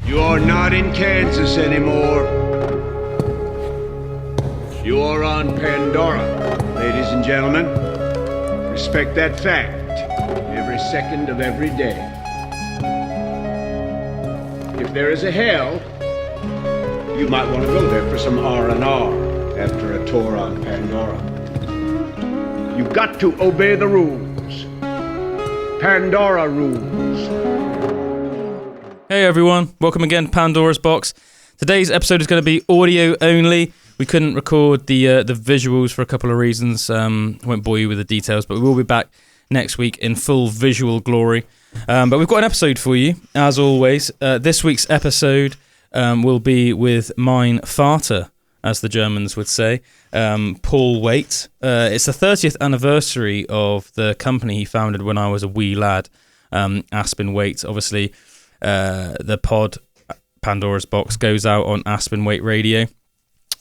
You are not in Kansas anymore. You are on Pandora, ladies and gentlemen. Respect that fact every second of every day. If there is a hell, you might want to go there for some R&R after a tour on Pandora. You've got to obey the rules. Pandora rules. Hey everyone, welcome again to Pandora's Box. Today's episode is going to be audio only. We couldn't record the visuals for a couple of reasons. I won't bore you with the details, but we will be back next week in full visual glory. But we've got an episode for you, as always. This week's episode will be with mein Vater, as the Germans would say, Paul Waite. It's the 30th anniversary of the company he founded when I was a wee lad, Aspen Waite. Obviously, the pod, Pandora's Box, goes out on Aspen Waite Radio.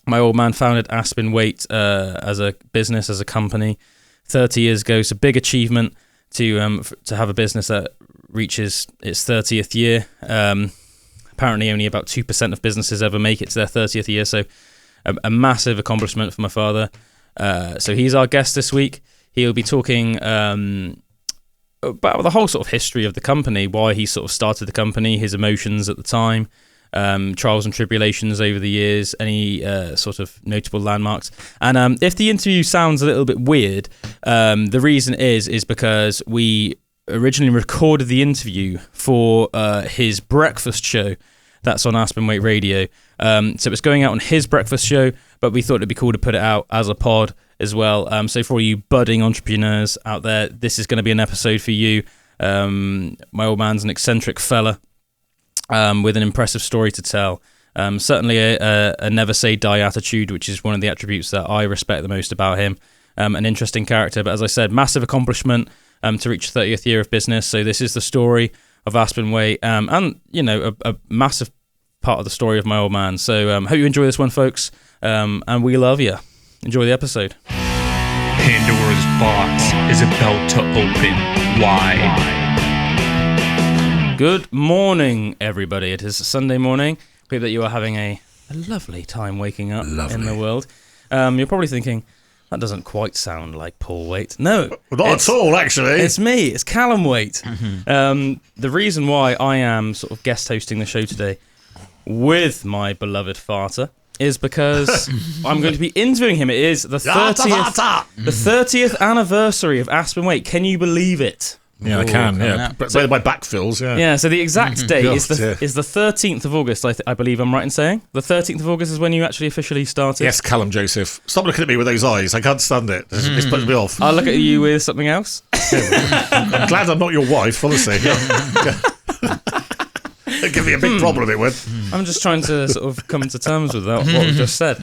My old man founded Aspen Waite as a business, as a company, 30 years ago. It's a big achievement to have a business that reaches its 30th year. Apparently, only about 2% of businesses ever make it to their 30th year, so a massive accomplishment for my father. So he's our guest this week. He'll be talking about the whole sort of history of the company, why he sort of started the company, his emotions at the time, trials and tribulations over the years, any sort of notable landmarks. And if the interview sounds a little bit weird, the reason is because we originally recorded the interview for his breakfast show that's on Aspen Waite Radio. So it's going out on his breakfast show, but we thought it'd be cool to put it out as a pod as well. So for all you budding entrepreneurs out there, this is going to be an episode for you. My old man's an eccentric fella with an impressive story to tell. Certainly a never say die attitude, which is one of the attributes that I respect the most about him. An interesting character, but as I said, massive accomplishment to reach the 30th year of business. So this is the story of Aspen Waite, and you know, a massive part of the story of my old man. So hope you enjoy this one, folks, and we love you. Enjoy the episode. Pandora's box is about to open wide. Good morning, everybody. It is Sunday morning. Hope that you are having a lovely time waking up in the world. You're probably thinking, that doesn't quite sound like Paul Waite. No. Not at all, actually. It's me. It's Calum Waite. The reason why I am sort of guest hosting the show today with my beloved Vater is because I'm going to be interviewing him. It is the 30th anniversary of Aspen Waite. Can you believe it? Yeah, I can, yeah. But so, my back fills, yeah. Yeah, so the exact date is the 13th of August, I believe I'm right in saying. The 13th of August is when you actually officially started. Yes, Calum Joseph. Stop looking at me with those eyes. I can't stand it. It's putting me off. I'll look at you with something else. I'm glad I'm not your wife, honestly. It'd give me a big problem, it would. I'm just trying to sort of come to terms with that, what we've just said.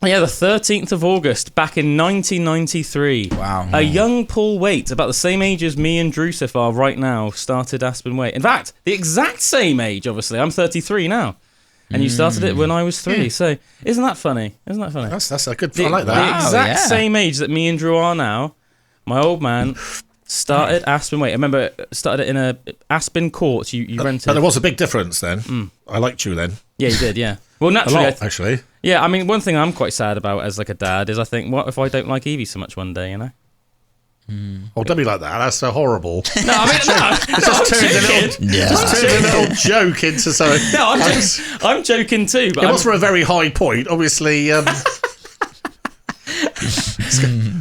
Yeah, the 13th of August, back in 1993. Wow. A young Paul Waite, about the same age as me and Drewster are right now, started Aspen Waite. In fact, the exact same age, obviously. I'm 33 now. And you started it when I was 3. So, isn't that funny? That's a good... I like that. The exact same age that me and Drew are now, my old man started Aspen Waite. I remember started it in a Aspen Court you rented. But there was a big difference then. I liked you then. Yeah, you did, yeah. Well, naturally... A lot, actually. Yeah, I mean, one thing I'm quite sad about as like a dad is I think, what if I don't like Evie so much one day, you know? Oh, don't be like that. That's so horrible. No, I mean, no. Just turned a little joke into something. No, I'm joking too. But it was for a very high point, obviously.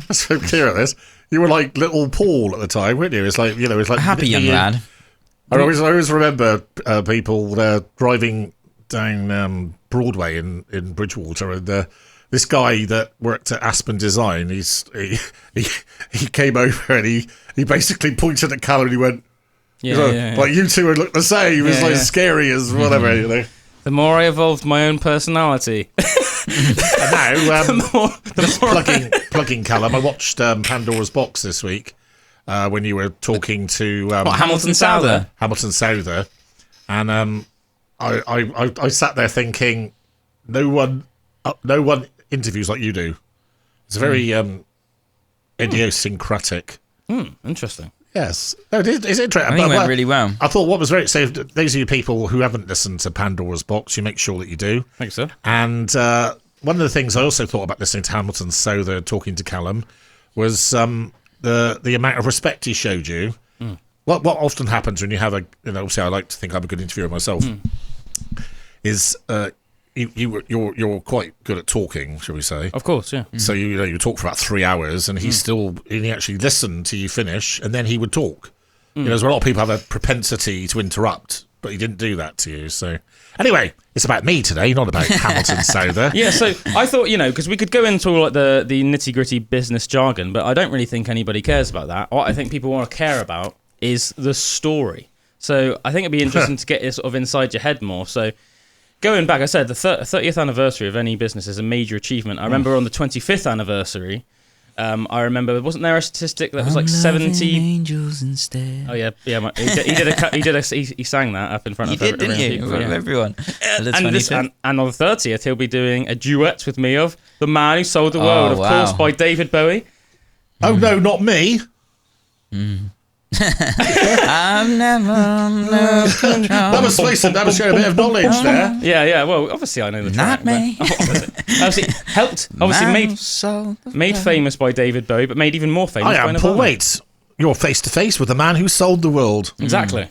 Let's be clear at this. You were like little Paul at the time, weren't you? It's like, you know, it's like a happy young lad. I always remember people driving down Broadway in Bridgewater, and this guy that worked at Aspen Design, he came over and he basically pointed at Calum and he went, like you two would look the same. It was like scary as whatever, you know. The more I evolved my own personality. And now, plugging Calum, I watched Pandora's Box this week when you were talking to Hamilton Souther. Hamilton Souther, and I sat there thinking, no one interviews like you do. It's very idiosyncratic. Interesting. Yes. No, it's interesting. I think it went really well. I thought what was very... So those of you people who haven't listened to Pandora's Box, you make sure that you do. Thanks, sir. And one of the things I also thought about listening to Hamilton Souther talking to Calum was the amount of respect he showed you. What often happens when you have obviously I like to think I'm a good interviewer myself, is you're quite good at talking, shall we say? Of course, yeah. So you talk for about 3 hours, and he actually listened to you finish, and then he would talk. There's a lot of people have a propensity to interrupt, but he didn't do that to you. So anyway, it's about me today, not about Hamilton Souther. Yeah, so I thought, because we could go into all like the nitty gritty business jargon, but I don't really think anybody cares about that. What I think people want to care about is the story. So I think it'd be interesting to get it sort of inside your head more. So going back, I said the 30th anniversary of any business is a major achievement. I remember on the 25th anniversary, I remember, wasn't there a statistic that was like 70 angels instead? Oh yeah. He sang that up in front of didn't you? people, In front of everyone. And on the 30th, he'll be doing a duet with me of "The Man Who Sold the World," course, by David Bowie. Oh no, not me. I'm never That was sharing a bit of knowledge there. Yeah. Well, obviously I know the track. Not me. Obviously helped. Obviously made famous by David Bowie, but made even more famous. I am by Paul Nirvana. Waite. You're face to face with the man who sold the world. Exactly.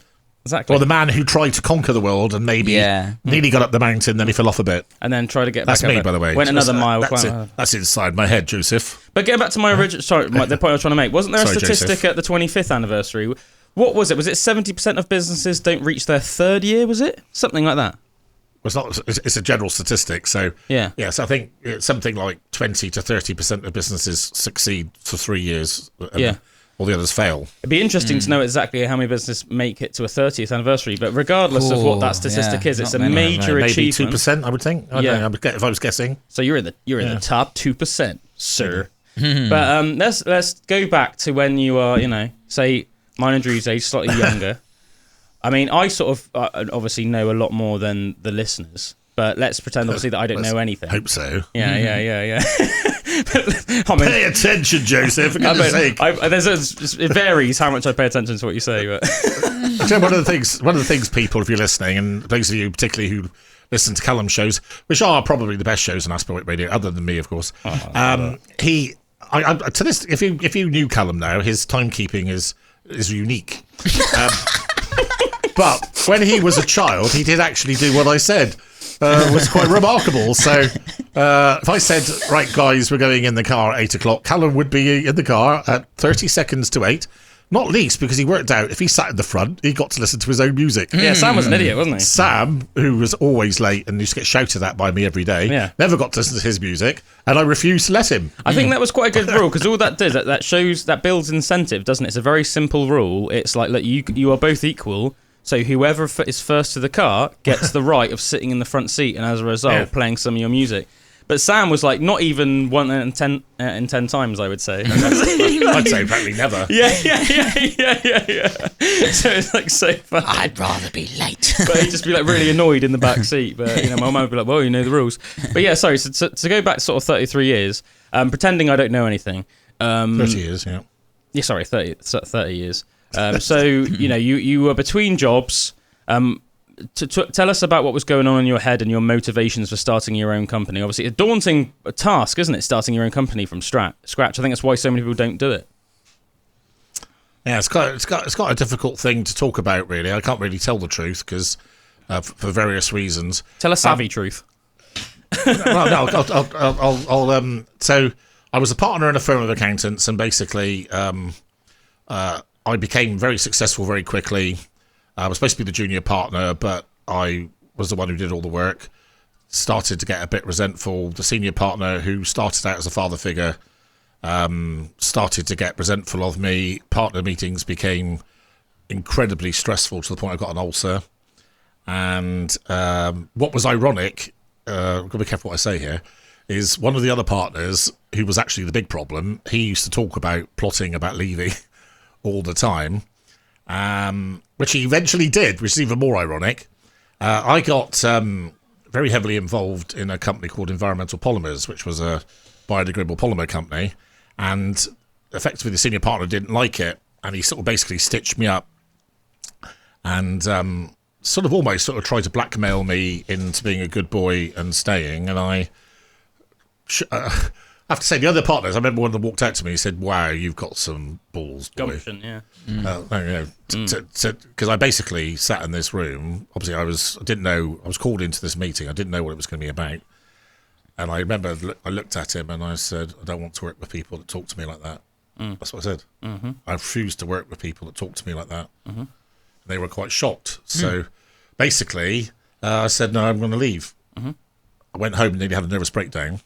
Or the man who tried to conquer the world and maybe nearly got up the mountain, then he fell off a bit. And then tried to get That's back up me, it. by the way. Went another mile. That's inside my head, Joseph. But getting back to my original, the point I was trying to make, wasn't there a statistic Joseph. at the 25th anniversary? What was it? Was it 70% of businesses don't reach their third year? Was it something like that? Well, it's a general statistic, so yeah. So I think it's something like 20 to 30% of businesses succeed for 3 years. All the others fail. It'd be interesting to know exactly how many businesses make it to a 30th anniversary, but regardless of what that statistic is, it's a major achievement. Maybe 2%, I would think. I don't know, if I was guessing. So you're in the top 2%, sir. But let's go back to when you are, say mine and Drew's age, slightly younger. I mean, I sort of obviously know a lot more than the listeners, but let's pretend obviously that I don't know anything. Hope so. Yeah. Pay attention, Joseph, for goodness sake. It varies how much I pay attention to what you say. But so one of the things, people, if you're listening, and those of you particularly who listen to Calum shows, which are probably the best shows on Aspen Waite Radio, other than me, of course. To this, if you knew Calum now, his timekeeping is unique. But when he was a child, he did actually do what I said. Was quite remarkable. So if I said, right, guys, we're going in the car at 8 o'clock, Calum would be in the car at 30 seconds to 8, not least because he worked out if he sat in the front, he got to listen to his own music. Yeah, Sam was an idiot, wasn't he? Sam, who was always late and used to get shouted at by me every day, never got to listen to his music, and I refused to let him. I think that was quite a good rule, because all that does, that builds incentive, doesn't it? It's a very simple rule. It's like, look, you are both equal. So whoever is first to the car gets the right of sitting in the front seat, and as a result, playing some of your music. But Sam was like not even 1 in 10 times, I would say. I'd say practically never. Yeah. So it's like so funny. I'd rather be late. But he'd just be like really annoyed in the back seat. But my mum would be like, "Well, you know the rules." But yeah, sorry. So to go back sort of 33 years, pretending I don't know anything. 30 years, yeah. Yeah, sorry, 30 years. So you were between jobs. Tell us about what was going on in your head and your motivations for starting your own company. Obviously, a daunting task, isn't it? Starting your own company from scratch. I think that's why so many people don't do it. Yeah, it's quite a difficult thing to talk about. Really, I can't really tell the truth because for various reasons. Tell a savvy truth. I'll so I was a partner in a firm of accountants, and basically, I became very successful very quickly. I was supposed to be the junior partner, but I was the one who did all the work. Started to get a bit resentful. The senior partner, who started out as a father figure, started to get resentful of me. Partner meetings became incredibly stressful to the point I got an ulcer. And what was ironic, I've got to be careful what I say here, is one of the other partners, who was actually the big problem, he used to talk about plotting about leaving all the time, which he eventually did, which is even more ironic. I got very heavily involved in a company called Environmental Polymers, which was a biodegradable polymer company, and effectively the senior partner didn't like it, and he sort of basically stitched me up and sort of tried to blackmail me into being a good boy and staying. And I have to say, the other partners, I remember one of them walked out to me and said, "Wow, you've got some balls, boy." Gumption, yeah. Because I basically sat in this room. Obviously, I didn't know, I was called into this meeting. I didn't know what it was going to be about. And I remember I looked at him and I said, "I don't want to work with people that talk to me like that." That's what I said. I refuse to work with people that talk to me like that. And they were quite shocked. So basically, I said, "No, I'm going to leave." I went home and nearly had a nervous breakdown.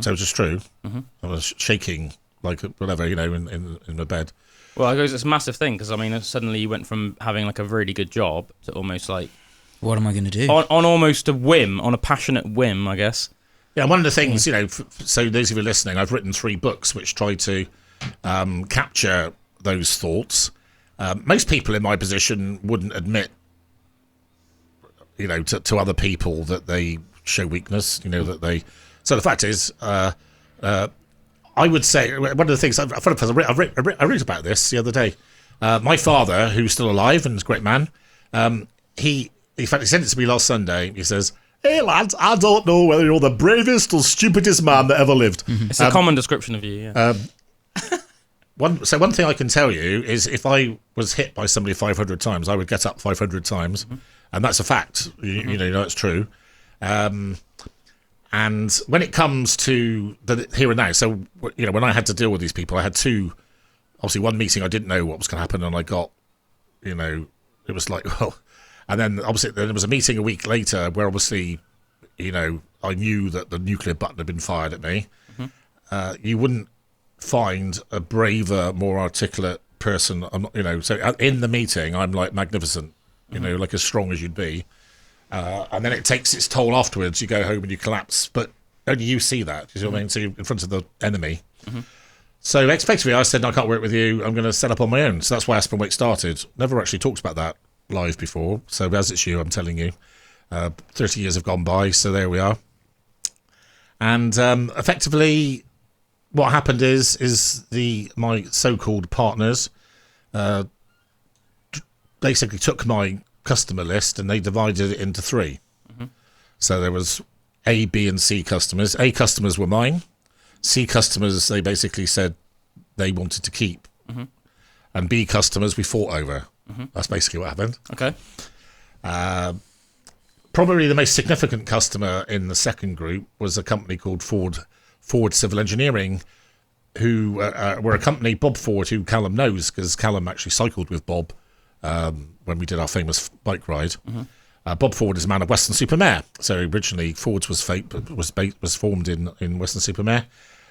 So it was just true. I was shaking like whatever, in my bed. Well, I guess it's a massive thing because, I mean, suddenly you went from having like a really good job to almost like... What am I going to do? On almost a whim, on a passionate whim, I guess. Yeah, one of the things, so those of you listening, I've written 3 books which try to capture those thoughts. Most people in my position wouldn't admit, to other people that they show weakness, that they... So the fact is, I would say, one of the things, I wrote about this the other day. My father, who's still alive and is a great man, he sent it to me last Sunday. He says, "Hey lads, I don't know whether you're the bravest or stupidest man that ever lived." It's a common description of you, yeah. One thing I can tell you is if I was hit by somebody 500 times, I would get up 500 times. And that's a fact. You know it's true. And when it comes to the here and now, so, when I had to deal with these people, I had 2, obviously one meeting I didn't know what was going to happen, and I got, it was like, well, and then obviously there was a meeting a week later where obviously, I knew that the nuclear button had been fired at me. You wouldn't find a braver, more articulate person, so in the meeting, I'm like magnificent, like as strong as you'd be. And then it takes its toll afterwards. You go home and you collapse, but only you see that. You know what I mean? So you're in front of the enemy. So effectively, I said, "No, I can't work with you. I'm going to set up on my own." So that's why Aspen Waite started. Never actually talked about that live before. So as it's you, I'm telling you, 30 years have gone by. So there we are. And effectively, what happened is my so-called partners basically took my customer list and they divided it into 3. So there was A, B and C customers. A customers were mine. C customers, they basically said they wanted to keep. And B customers we fought over. That's basically what happened. Okay. Probably the most significant customer in the second group was a company called Ford Civil Engineering, who were a company, Bob Ford, who Calum knows, because Calum actually cycled with Bob when we did our famous bike ride. Bob Ford is a man of Weston-super-Mare. So originally Ford's was formed in Weston-super-Mare.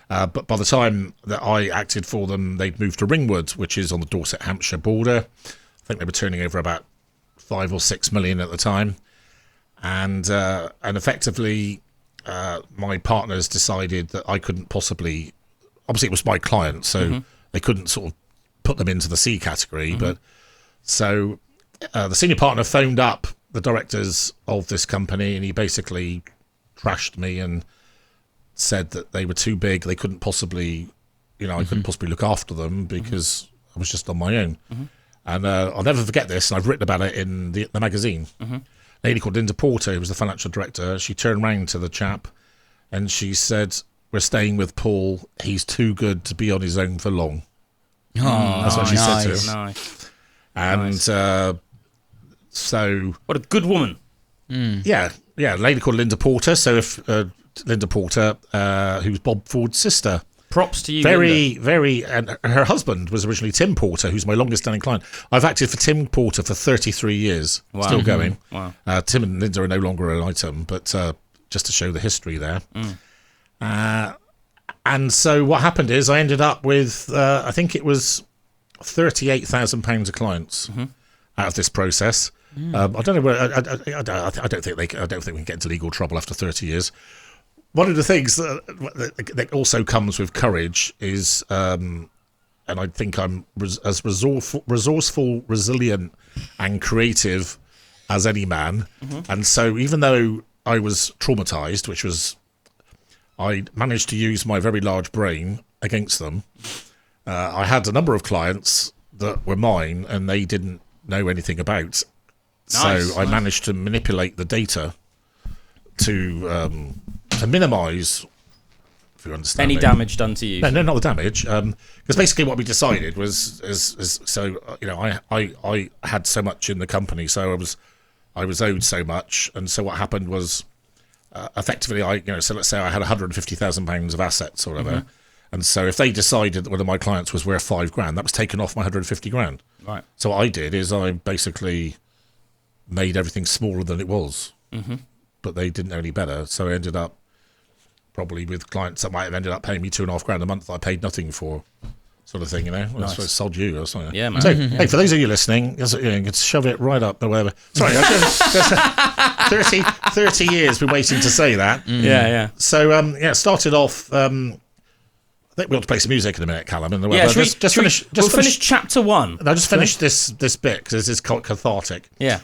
But by the time that I acted for them, they'd moved to Ringwood, which is on the Dorset-Hampshire border. I think they were turning over about 5 or 6 million at the time. And effectively, my partners decided that I couldn't possibly... Obviously, it was my client, so they couldn't sort of put them into the C category, but... So the senior partner phoned up the directors of this company and he basically trashed me and said that they were too big. They couldn't possibly, I couldn't possibly look after them because I was just on my own. And I'll never forget this. And I've written about it in the magazine. A lady called Linda Porter, who was the financial director, she turned round to the chap and she said, "We're staying with Paul. He's too good to be on his own for long." That's what she said to him. Nice. And so... What a good woman. Yeah, a lady called Linda Porter. So if Linda Porter, who's Bob Ford's sister. Props to you, Linda. Very, and her husband was originally Tim Porter, who's my longest standing client. I've acted for Tim Porter for 33 years, still going. Wow. Tim and Linda are no longer an item, but just to show the history there. And so what happened is I ended up with, I think it was £38,000 of clients out of this process. I don't know where. I don't think we can get into legal trouble after 30 years. One of the things that also comes with courage is, and I think I'm as resourceful, resilient, and creative as any man. And so, even though I was traumatized, which was, I managed to use my very large brain against them. I had a number of clients that were mine, and they didn't know anything about. Nice, So I managed to manipulate the data to minimise, if you understand Any me. damage done to you? No, not the damage. Because basically, what we decided was, I had so much in the company, so I was owed so much, and so what happened was, effectively, so let's say I had £150,000 of assets or whatever, and so if they decided that one of my clients was worth £5,000, that was taken off my 150 grand. Right. So what I did is I basically made everything smaller than it was, but they didn't know any better, so I ended up probably with clients that might have ended up paying me £2,500 a month that I paid nothing for, sort of thing, Nice. So I sold you or something. Yeah, man. So, hey, for those of you listening, you can shove it right up or whatever. Sorry, I've just 30 years been waiting to say that. Yeah. So, started off. I think we ought to play some music in a minute, Calum. And Yeah, finish chapter 1. No, just finish this bit because this is cathartic. Yeah.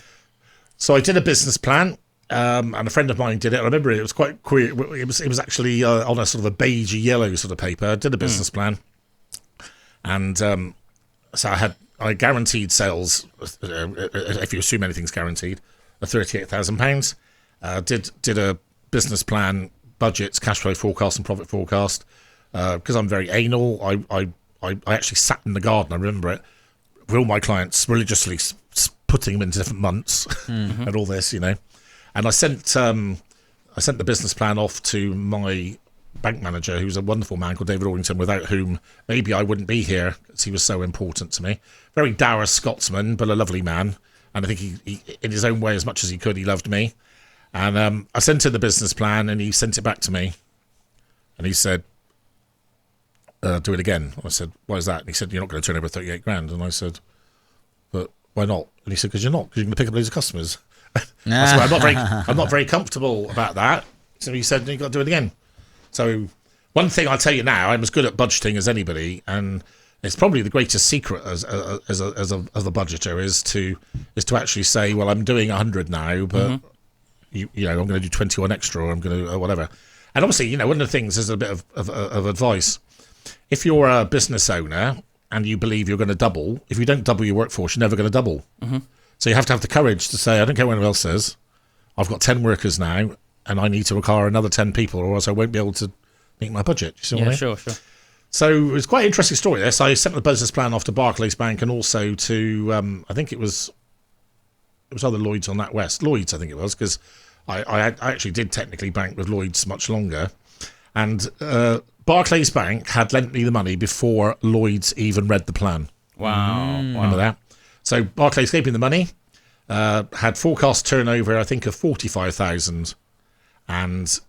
So I did a business plan. And a friend of mine did it. I remember it was quite queer. It was actually on a sort of a beigey yellow sort of paper. I did a business plan, and so I guaranteed sales. If you assume anything's guaranteed, of £38,000. Did a business plan, budgets, cash flow forecast, and profit forecast. Because I'm very anal, I actually sat in the garden. I remember it with all my clients, religiously putting them into different months and all this, And I sent the business plan off to my bank manager, who's a wonderful man called David Orrington, without whom maybe I wouldn't be here, because he was so important to me. Very dour Scotsman, but a lovely man. And I think he in his own way, as much as he could, he loved me. And I sent him the business plan, and he sent it back to me. And he said, do it again. I said, why is that? And he said, you're not going to turn over 38 grand. And I said, but why not? And he said, because you're not. Because you're going to pick up loads of customers. I said, I'm not very comfortable about that. So he said, you've got to do it again. So one thing I'll tell you now, I'm as good at budgeting as anybody, and it's probably the greatest secret as a budgeter is to actually say, well, I'm doing 100 now, but I'm going to do 21 extra, or I'm going to whatever. And obviously, one of the things is a bit of advice. If you're a business owner and you believe you're going to double, if you don't double your workforce, you're never going to double. So you have to have the courage to say, I don't care what anyone else says, I've got 10 workers now, and I need to require another 10 people, or else I won't be able to meet my budget. You see what I mean? Sure. So it was quite an interesting story there. So I sent the business plan off to Barclays Bank, and also to, I think it was either Lloyds or NatWest. Lloyds, I think it was, because I actually did technically bank with Lloyds much longer. And Barclays Bank had lent me the money before Lloyds even read the plan. Wow. Remember that? So Barclays gave me the money, had forecast turnover, I think, of 45,000, and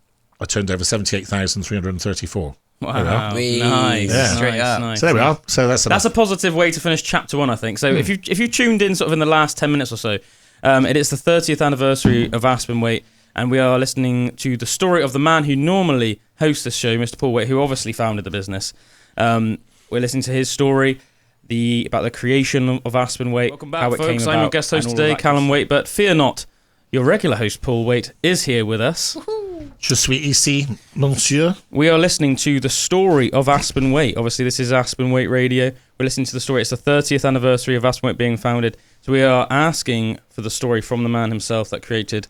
I turned over 78,334. Wow. Nice. Yeah. Straight up. Nice. So there we are. So that's a positive way to finish chapter 1, I think. So if you tuned in sort of in the last 10 minutes or so, it is the 30th anniversary of Aspen Waite, and we are listening to the story of the man who normally hosts this show, Mr. Paul Waite, who obviously founded the business. We're listening to his story, about the creation of Aspen Waite. Welcome back, folks. I'm your guest host today, Calum Waite, but fear not, your regular host, Paul Waite, is here with us. Je suis ici, monsieur. We are listening to the story of Aspen Waite. Obviously, this is Aspen Waite Radio. We're listening to the story. It's the 30th anniversary of Aspen Waite being founded. So we are asking for the story from the man himself that created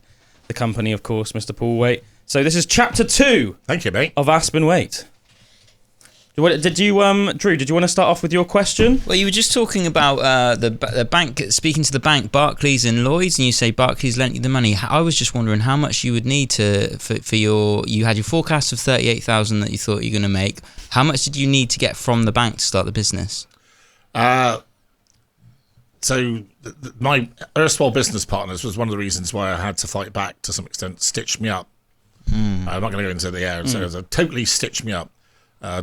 the company, of course, Mr. Paul Waite. So this is chapter 2. Thank you, mate. Of Aspen Waite. Drew, did you want to start off with your question? Well, you were just talking about the bank, speaking to the bank, Barclays and Lloyds, and you say Barclays lent you the money. I was just wondering how much you would need for you had your forecast of 38,000 that you thought you were going to make. How much did you need to get from the bank to start the business? So my erstwhile business partners was one of the reasons why I had to fight back to some extent, stitched me up. I'm not going to go into the air. So it was totally stitched me up.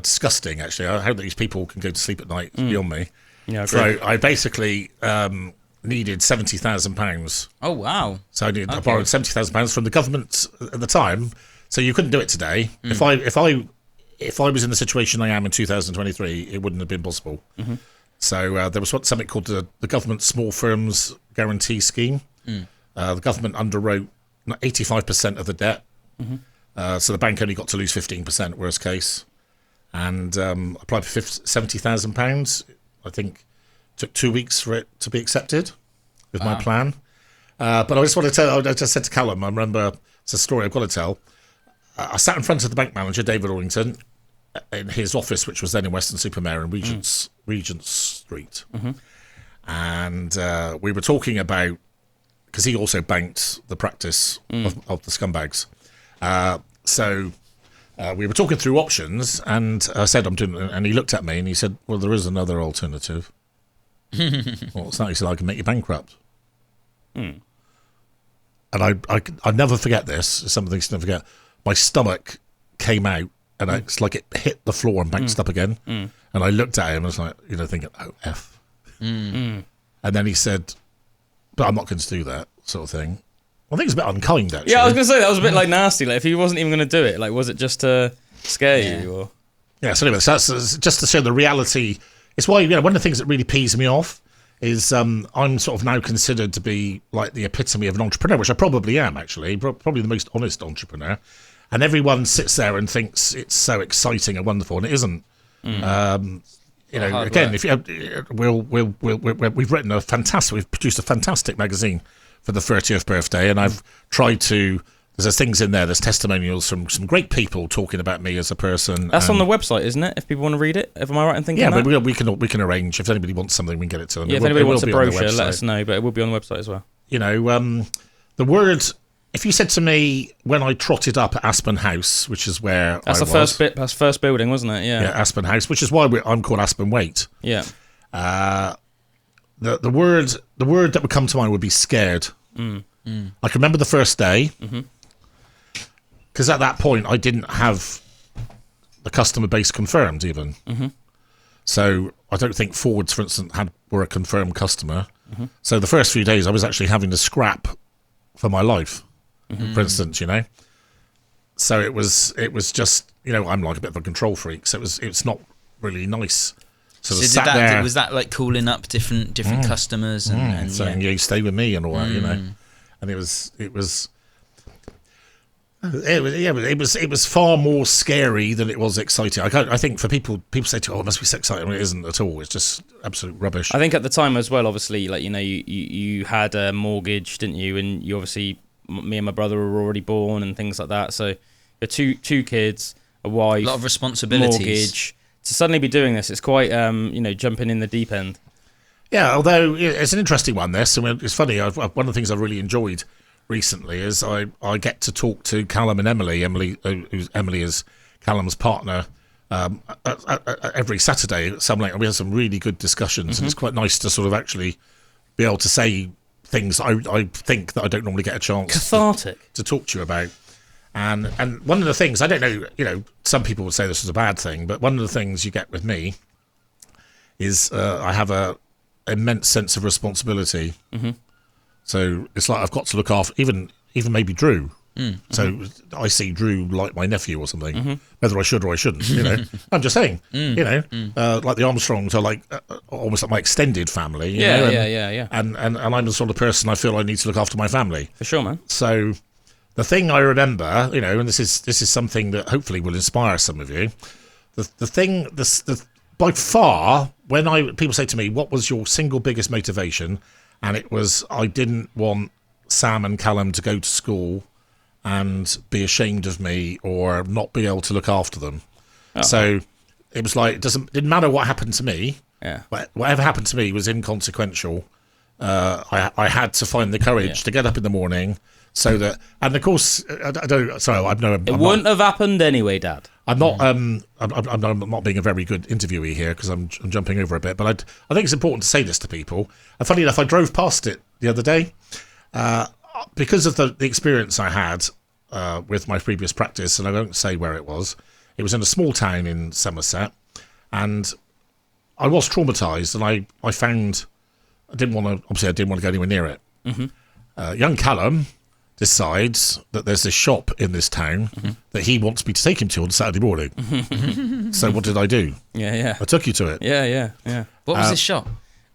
Disgusting, actually. I hope that these people can go to sleep at night beyond me. Yeah, so I basically needed £70,000. Oh, wow. So I borrowed £70,000 from the government at the time. So you couldn't do it today. If I was in the situation I am in 2023, it wouldn't have been possible. So there was something called the Government Small Firms Guarantee Scheme. The government underwrote 85% of the debt. So the bank only got to lose 15%, worst case. And applied for £70,000. I think Took 2 weeks for it to be accepted with my plan. But I just want to tell, I just said to Calum, I remember, it's a story I've got to tell. I sat in front of the bank manager, David Orrington, in his office, which was then in Weston-super-Mare in Regent Street. And we were talking about, because he also banked the practice of the scumbags. So we were talking through options, and I said, I'm doing, and he looked at me and he said, well, there is another alternative. Well, it's not, he said, I can make you bankrupt. And I never forget this. It's something to never forget. My stomach came out, and it's like it hit the floor and bounced up again. And I looked at him and was like, thinking, oh, F. And then he said, but I'm not going to do that, sort of thing. I think it's a bit unkind, actually. Yeah, I was going to say, that was a bit like nasty. Like, if he wasn't even going to do it, like, was it just to scare you? Or? Yeah, so anyway, that's just to show the reality. It's why, one of the things that really pees me off is I'm sort of now considered to be like the epitome of an entrepreneur, which I probably am, actually, probably the most honest entrepreneur. And everyone sits there and thinks it's so exciting and wonderful, and it isn't. Again, if we've produced a fantastic magazine for the 30th birthday, and I've tried to. There's things in there. There's testimonials from some great people talking about me as a person. That's on the website, isn't it? If people want to read it, am I right in thinking? Yeah, that? but we can arrange. If anybody wants something, we can get it to them. Yeah, if anybody wants a brochure, let us know. But it will be on the website as well. The word. If you said to me when I trotted up at Aspen House, which is where that's I the first bit, that's first building, wasn't it? Yeah. Yeah, Aspen House, which is why I'm called Aspen Waite. Yeah. The word that would come to mind would be scared. I can remember the first day. Because at that point, I didn't have the customer base confirmed even. So I don't think Fords, for instance, were a confirmed customer. So the first few days, I was actually having to scrap for my life, for instance, So it was just, I'm like a bit of a control freak. So it's not really nice. So was that like calling up different customers and saying, you stay with me and all that, And it was far more scary than it was exciting. I think for people say to, it must be so exciting. It isn't at all. It's just absolute rubbish. I think at the time as well, obviously, like, you had a mortgage, didn't you? And you obviously, me and my brother were already born and things like that. So you're two kids, a wife, a lot of responsibilities. Mortgage. To suddenly be doing this, it's quite, jumping in the deep end. Yeah, although it's an interesting one, this. I mean, it's funny. One of the things I've really enjoyed recently is I get to talk to Calum and Emily, Emily is Calum's partner, every Saturday at some length. We have some really good discussions, and it's quite nice to sort of actually be able to say things I think that I don't normally get a chance cathartic to talk to you about. And one of the things, I don't know, some people would say this is a bad thing, but one of the things you get with me is I have a immense sense of responsibility. So it's like I've got to look after even maybe Drew. So I see Drew like my nephew or something, whether I should or I shouldn't. I'm just saying. Like the Armstrongs are like almost like my extended family. Yeah. And I'm the sort of person I feel I need to look after my family. For sure, man. So the thing I remember, and this is something that hopefully will inspire some of you. The by far, when people say to me, "What was your single biggest motivation?" And it was, I didn't want Sam and Calum to go to school and be ashamed of me or not be able to look after them. So it was like, didn't matter what happened to me. Yeah. Whatever happened to me was inconsequential. I had to find the courage to get up in the morning so that, and of course, it wouldn't have happened anyway, Dad. I'm not. I'm not being a very good interviewee here because I'm jumping over a bit. But I think it's important to say this to people. And funny enough, I drove past it the other day because of the experience I had with my previous practice, and I won't say where it was. It was in a small town in Somerset, and I was traumatised. And I found I didn't want to go anywhere near it. Young Calum decides that there's this shop in this town that he wants me to take him to on Saturday morning. So what did I do? Yeah. I took you to it. Yeah. What was this shop?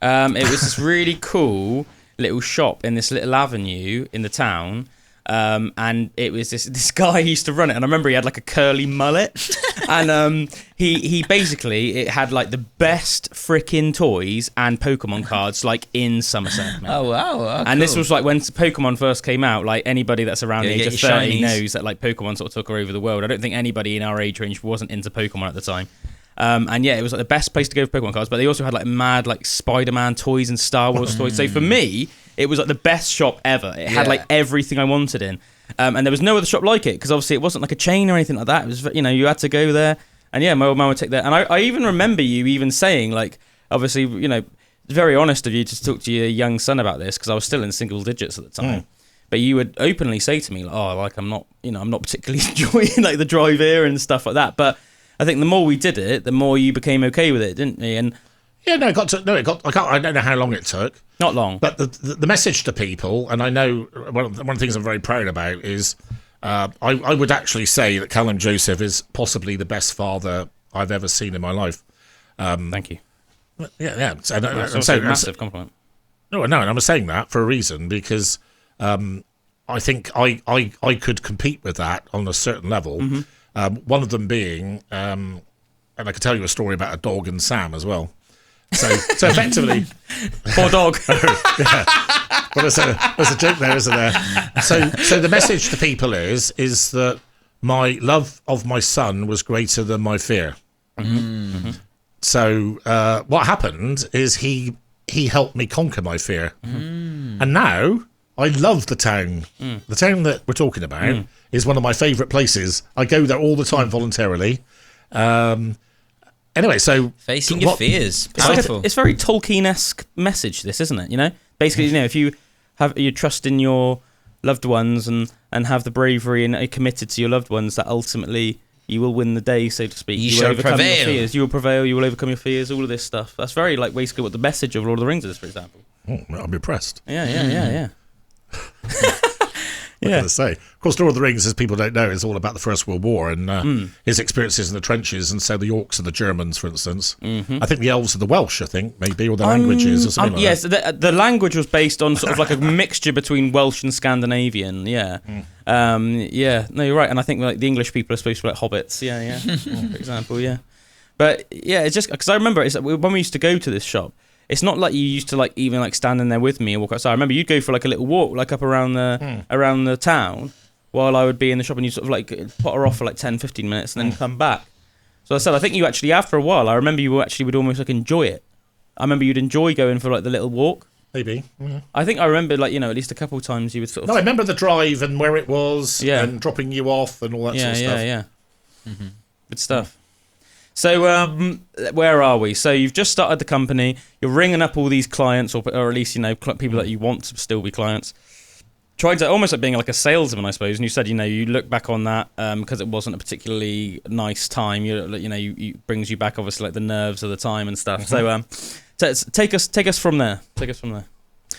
It was this really cool little shop in this little avenue in the town. and it was this guy who used to run it, and I remember he had like a curly mullet, and he basically it had like the best frickin' toys and Pokemon cards like in Somerset. Mate. Oh wow! And this was like when Pokemon first came out. Like anybody that's around the age of 30 knows that like Pokemon sort of took over the world. I don't think anybody in our age range wasn't into Pokemon at the time. And yeah, it was like the best place to go for Pokemon cards. But they also had like mad like Spider-Man toys and Star Wars toys. So for me, it was like the best shop ever. It had like everything I wanted in. And there was no other shop like it because obviously it wasn't like a chain or anything like that. It was, you know, you had to go there. And yeah, my old man would take that. And I even remember you even saying like, obviously, you know, it's very honest of you to talk to your young son about this because I was still in single digits at the time. But you would openly say to me, like, oh, like I'm not particularly enjoying like the drive here and stuff like that. But I think the more we did it, the more you became okay with it, didn't you? And yeah, no, I don't know how long it took. Not long. But the message to people, and I know one of the things I'm very proud about is I would actually say that Calum Joseph is possibly the best father I've ever seen in my life. Thank you. Yeah. So, That's a massive compliment. No, and I'm saying that for a reason because I think I could compete with that on a certain level. One of them being, and I could tell you a story about a dog and Sam as well. So effectively, poor dog. Yeah. Well, there's a joke there, isn't there? So the message to people is that my love of my son was greater than my fear. So what happened is he helped me conquer my fear, and now I love the town. The town that we're talking about is one of my favourite places. I go there all the time voluntarily. Anyway, so facing your fears, powerful. It's very Tolkien-esque message, this, isn't it? You know, basically, you know, if you have you trust in your loved ones and have the bravery and are committed to your loved ones, that ultimately you will win the day, so to speak. You shall overcome prevail. Your fears. You will prevail. You will overcome your fears. All of this stuff. That's very like basically what the message of Lord of the Rings is, for example. Oh, I'm impressed. Yeah. What can I say? Of course, Lord of the Rings, as people don't know, is all about the First World War and his experiences in the trenches, and so the Orcs are the Germans, for instance. I think the Elves are the Welsh, I think, maybe, or the languages or something like yes, that. the language was based on sort of like a mixture between Welsh and Scandinavian, yeah. No, you're right, and I think like the English people are supposed to be like hobbits, yeah, for example, yeah. But yeah, it's just, because I remember it's like, when we used to go to this shop, it's not like you used to like even like stand in there with me and walk outside. I remember you'd go for like a little walk like up around the town while I would be in the shop, and you sort of like potter off for like 10-15 minutes and then come back. So I said, I think you actually, after a while, I remember you actually would almost like enjoy it. I remember you'd enjoy going for like the little walk. Maybe. I think I remember like, you know, at least a couple of times you would sort of... No, I remember the drive and where it was and dropping you off and all that sort of stuff. Yeah. Good stuff. So where are we? So you've just started the company. You're ringing up all these clients, or at least, you know, people that you want to still be clients. Trying to almost like being like a salesman, I suppose. And you said, you know, you look back on that because it wasn't a particularly nice time. You brings you back obviously like the nerves of the time and stuff. So take us from there.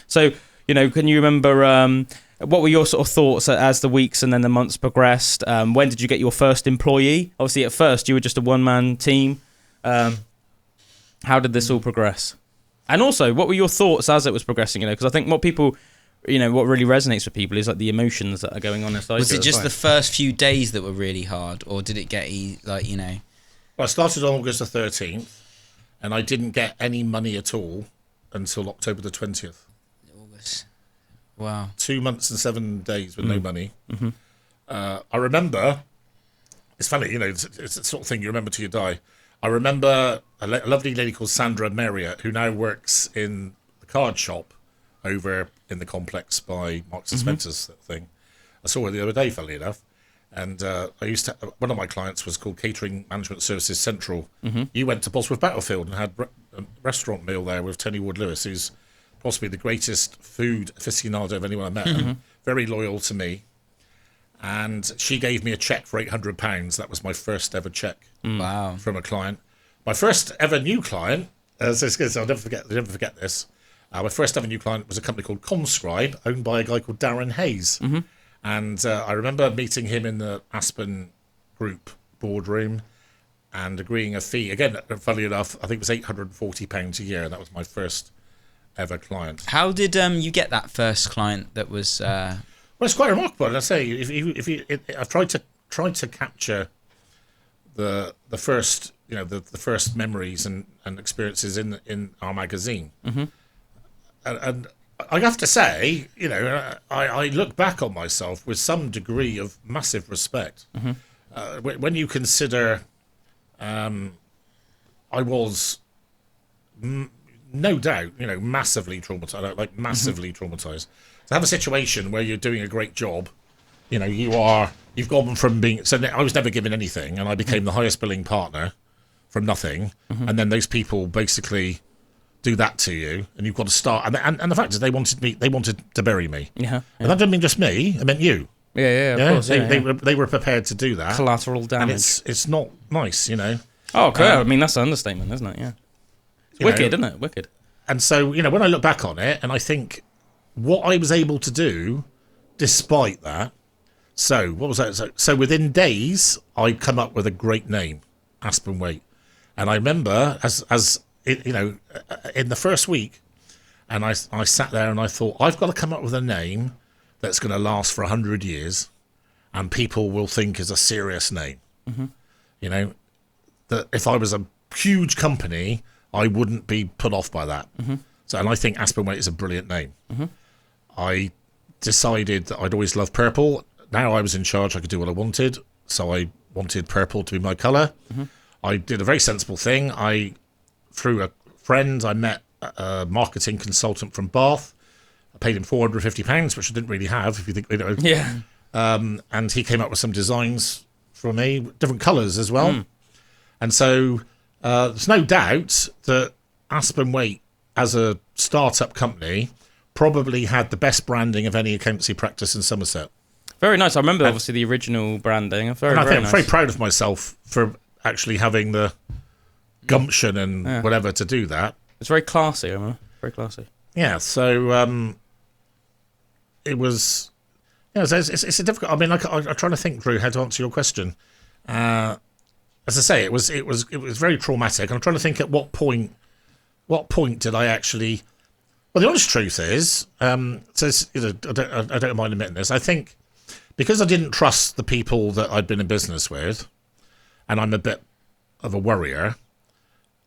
So, you know, can you remember what were your sort of thoughts as the weeks and then the months progressed? When did you get your first employee? Obviously, at first you were just a one-man team. How did this all progress? And also, what were your thoughts as it was progressing? You know, because I think what people, you know, what really resonates with people is like the emotions that are going on inside. Was it just the first few days that were really hard, or did it get like, you know? Well, I started on August the 13th, and I didn't get any money at all until October the 20th. August. Wow. 2 months and 7 days with no money. I remember, it's funny, you know, it's the sort of thing you remember till you die. I remember a lovely lady called Sandra Marriott, who now works in the card shop over in the complex by Marks and Spencer's thing. I saw her the other day, funnily enough. And one of my clients was called Catering Management Services Central. You went to Bosworth Battlefield and had a restaurant meal there with Tony Wood-Lewis, who's possibly the greatest food aficionado of anyone I met. Very loyal to me. And she gave me a cheque for £800. That was my first ever cheque. Wow. From a client. My first ever new client, I'll never forget this. My first ever new client was a company called Conscribe, owned by a guy called Darren Hayes. And I remember meeting him in the Aspen Group boardroom and agreeing a fee. Again, funnily enough, I think it was £840 a year. That was my first ever client. How did you get that first client that was... Well, it's quite remarkable. And I say, I've tried to capture the first, the first memories and experiences in our magazine, and I have to say, I look back on myself with some degree of massive respect. When you consider, I was no doubt, massively traumatized, massively traumatized. To have a situation where you're doing a great job, you've gone from being, so I was never given anything, and I became the highest billing partner from nothing, and then those people basically do that to you, and you've got to start. And the fact is, they wanted to bury me. Yeah. And that didn't mean just me; it meant you. Yeah, of course. They were prepared to do that. Collateral damage. And it's not nice, Oh, okay. I mean, that's an understatement, isn't it? Yeah. It's wicked, isn't it? Wicked. And so, when I look back on it, and I think what I was able to do, despite that. So what was that? So within days, I'd come up with a great name, Aspen Waite, and I remember as in the first week, and I sat there and I thought, I've got to come up with a name that's going to last for 100 years, and people will think is a serious name. That if I was a huge company, I wouldn't be put off by that. So, and I think Aspen Waite is a brilliant name. I decided that I'd always loved purple. Now I was in charge, I could do what I wanted, so I wanted purple to be my colour. I did a very sensible thing. Through a friend, I met a marketing consultant from Bath. I paid him £450, which I didn't really have, if you think, Yeah. And he came up with some designs for me, different colours as well. And so there's no doubt that Aspen Waite, as a start-up company, probably had the best branding of any accountancy practice in Somerset. Very nice. I remember, obviously, the original branding. Very I'm nice. very proud of myself for actually having the gumption and whatever to do that. It's very classy, I remember. Very classy. Yeah, so it was... it's a difficult... I mean, I'm trying to think, Drew, how to answer your question. As I say, it was very traumatic. I'm trying to think at what point did I actually... Well, the honest truth is, I don't mind admitting this, I think because I didn't trust the people that I'd been in business with, and I'm a bit of a worrier,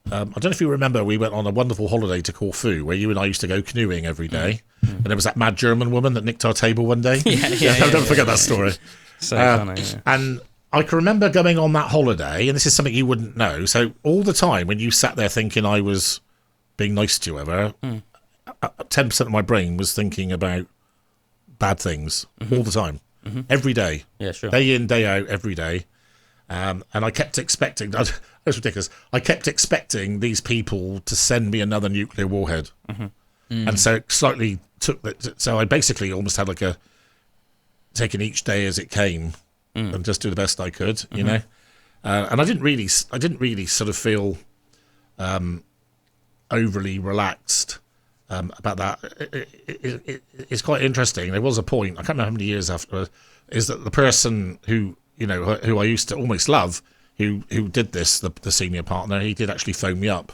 I don't know if you remember, we went on a wonderful holiday to Corfu, where you and I used to go canoeing every day, and there was that mad German woman that nicked our table one day. Don't forget that story. So funny, And I can remember going on that holiday, and this is something you wouldn't know, so all the time when you sat there thinking I was being nice to you ever, 10% of my brain was thinking about bad things all the time, every day. Yeah, sure. Day in, day out, every day. And I kept expecting, that's ridiculous, I kept expecting these people to send me another nuclear warhead. And so it slightly took that. So I basically almost had taking each day as it came and just do the best I could, you know. And I didn't really sort of feel overly relaxed about that. It's quite interesting. There was a point, I can't remember how many years after, is that the person who I used to almost love, who did this, the senior partner, he did actually phone me up.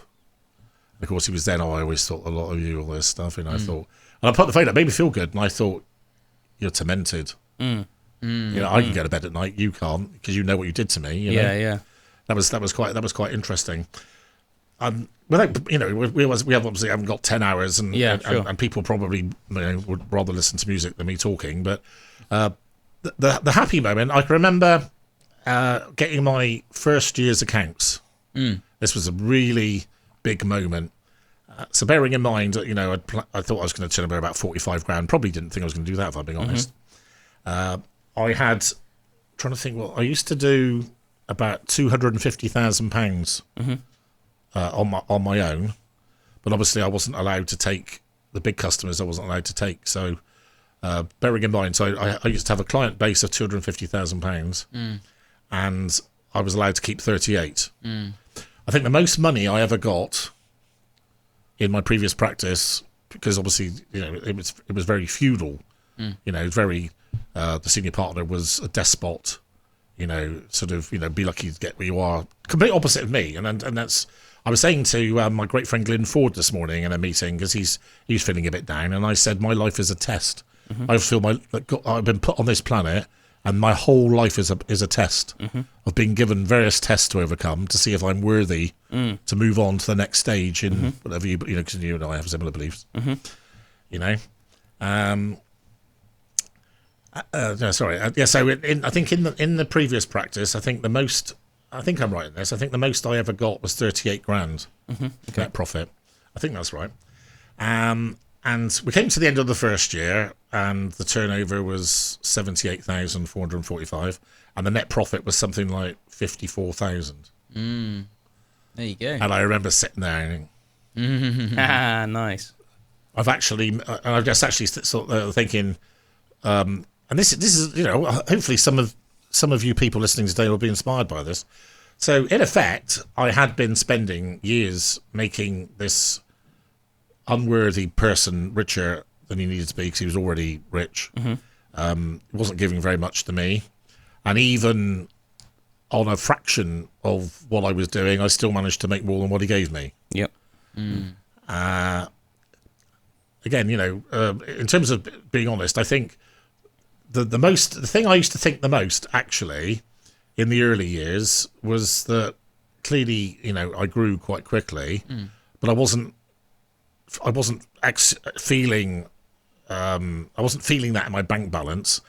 Of course, he was then, I always thought a lot of you, all this stuff, and I thought, and I put the phone up, made me feel good, and I thought, you're tormented. I can go to bed at night, you can't, because you know what you did to me. You know? Yeah. That was quite interesting. Without, we obviously haven't got 10 hours, and and people probably would rather listen to music than me talking. But the happy moment, I can remember getting my first year's accounts. This was a really big moment. So bearing in mind that I thought I was going to turn over about 45 grand. Probably didn't think I was going to do that, if I'm being honest. I had, trying to think, I used to do about £250,000 on my own, but obviously I wasn't allowed to take the big customers. I wasn't allowed to take. So bearing in mind, so I used to have a client base of £250,000, and I was allowed to keep 38. I think the most money I ever got in my previous practice, because obviously it was very feudal. Very the senior partner was a despot. Sort of be lucky to get where you are. Complete opposite of me, and that's. I was saying to my great friend Glyn Ford this morning in a meeting, because he's feeling a bit down, and I said my life is a test. I feel I've been put on this planet, and my whole life is a test. I've been given various tests to overcome to see if I'm worthy to move on to the next stage in whatever because you and I have similar beliefs. You know. No, sorry. So I think in the previous practice, I think I'm right in this. I think the most I ever got was 38 grand net profit. I think that's right. And we came to the end of the first year, and the turnover was 78,445, and the net profit was something like 54,000. There you go. And I remember sitting there and Nice. I'm just actually sort of thinking, and this is hopefully some of you people listening today will be inspired by this. So in effect, I had been spending years making this unworthy person richer than he needed to be because he was already rich. He wasn't giving very much to me, and even on a fraction of what I was doing, I still managed to make more than what he gave me. Yep. Again, in terms of being honest, I think the thing I used to think the most actually in the early years was that clearly, I grew quite quickly, but I wasn't feeling that in my bank balance,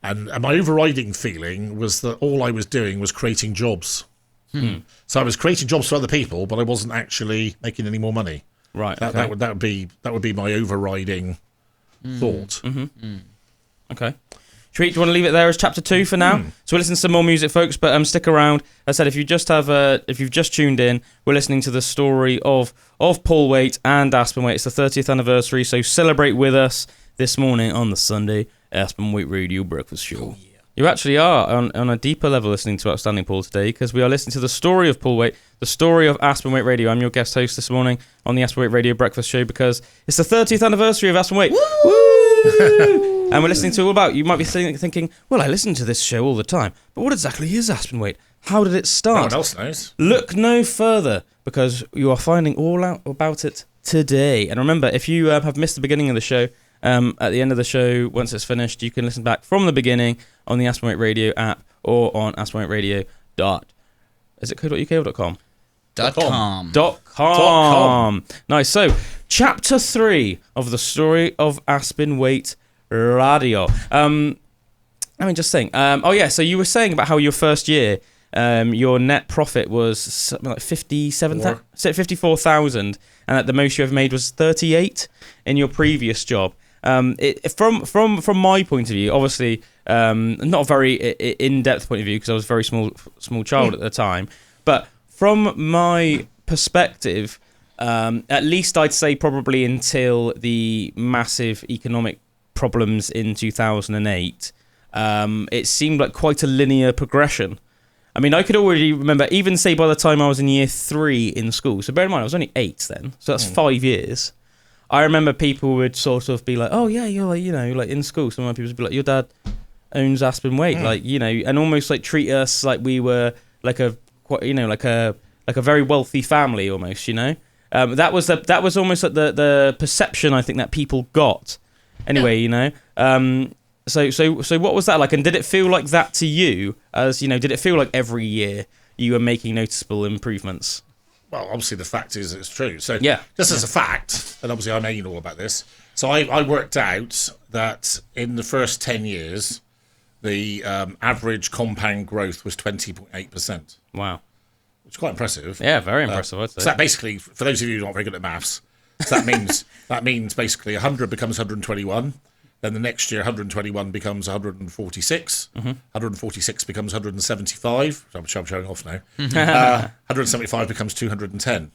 and my overriding feeling was that all I was doing was creating jobs. So I was creating jobs for other people, but I wasn't actually making any more money. Right. That would be my overriding thought. Okay. Do you want to leave it there as chapter 2 for now? So we'll listen to some more music, folks, but stick around. As I said, if you've just tuned in, we're listening to the story of Paul Waite and Aspen Waite. It's the 30th anniversary, so celebrate with us this morning on the Sunday Aspen Waite Radio Breakfast Show. Oh, yeah. You actually are on a deeper level listening to Outstanding Paul today, because we are listening to the story of Paul Waite, the story of Aspen Waite Radio. I'm your guest host this morning on the Aspen Waite Radio Breakfast Show because it's the 30th anniversary of Aspen Waite. Woo! And we're listening to all about, you might be thinking, well, I listen to this show all the time, but what exactly is Aspen Waite? How did it start? No one else knows. Look no further, because you are finding all out about it today. And remember, if you have missed the beginning of the show, at the end of the show, once it's finished, you can listen back from the beginning on the Aspen Waite Radio app or on aspenwaiteradio. Is it co.uk or .com? .com. Nice. So, chapter 3 of the story of Aspen Waite Radio. Just think. So you were saying about how your first year, your net profit was something like 54,000, and at the most you ever made was 38 in your previous job. From my point of view, obviously, not a very in-depth point of view because I was a very small child at the time, but from my perspective, at least I'd say probably until the massive economic problems in 2008, it seemed like quite a linear progression. I mean, I could already remember, even say by the time I was in year 3 in school, so bear in mind I was only 8 then, so that's 5 years. I remember people would sort of be like, oh yeah, you're like, like in school, some of my people would be like, your dad owns Aspen Waite, and almost like treat us like we were like a very wealthy family almost, that was almost like the perception I think that people got. Anyway, So what was that like? And did it feel like that to you? Did it feel like every year you were making noticeable improvements? Well, obviously the fact is it's true. So just as a fact, and obviously I'm anal about this, so I worked out that in the first 10 years, the average compound growth was 20.8%. Wow. Which is quite impressive. Yeah, very impressive, I'd say. So that basically, for those of you who are not very good at maths, so that means basically 100 becomes 121. Then the next year, 121 becomes 146. 146 becomes 175. I'm showing off now. 175 becomes 210.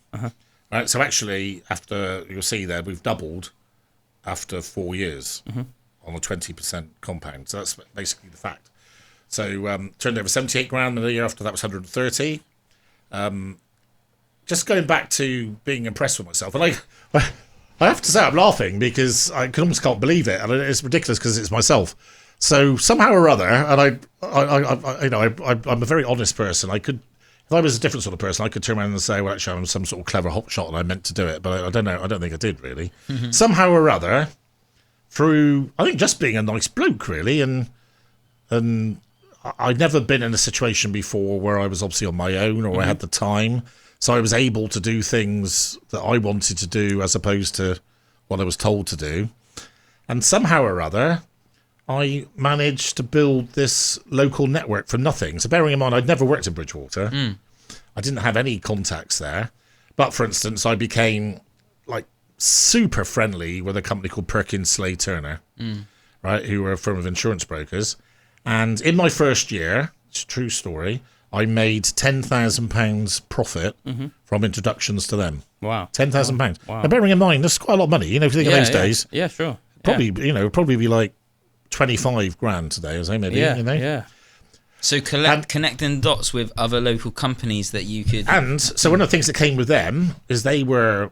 Right. So actually, after you'll see there, we've doubled after 4 years on a 20% compound. So that's basically the fact. So turned over 78 grand, and the year after that was 130. Just going back to being impressed with myself, and I have to say I'm laughing because I almost can't believe it, and it's ridiculous because it's myself. So somehow or other, and I'm a very honest person. If I was a different sort of person, I could turn around and say, well, actually, I'm some sort of clever hotshot and I meant to do it, but I don't know. I don't think I did really. Somehow or other, through, I think, just being a nice bloke, really, and I'd never been in a situation before where I was obviously on my own or I had the time, so I was able to do things that I wanted to do as opposed to what I was told to do. And somehow or other, I managed to build this local network from nothing. So bearing in mind, I'd never worked in Bridgewater. I didn't have any contacts there. But for instance, I became like super friendly with a company called Perkins Slade Turner, right, who were a firm of insurance brokers. And in my first year, it's a true story, I made £10,000 profit from introductions to them. Wow. £10,000. Wow. Now, bearing in mind, that's quite a lot of money. You know, if you think of those days. Yeah, sure. Probably, probably be like 25 grand today, or so maybe. Yeah, you know? yeah. So connecting dots with other local companies that you could... And so one of the things that came with them is they were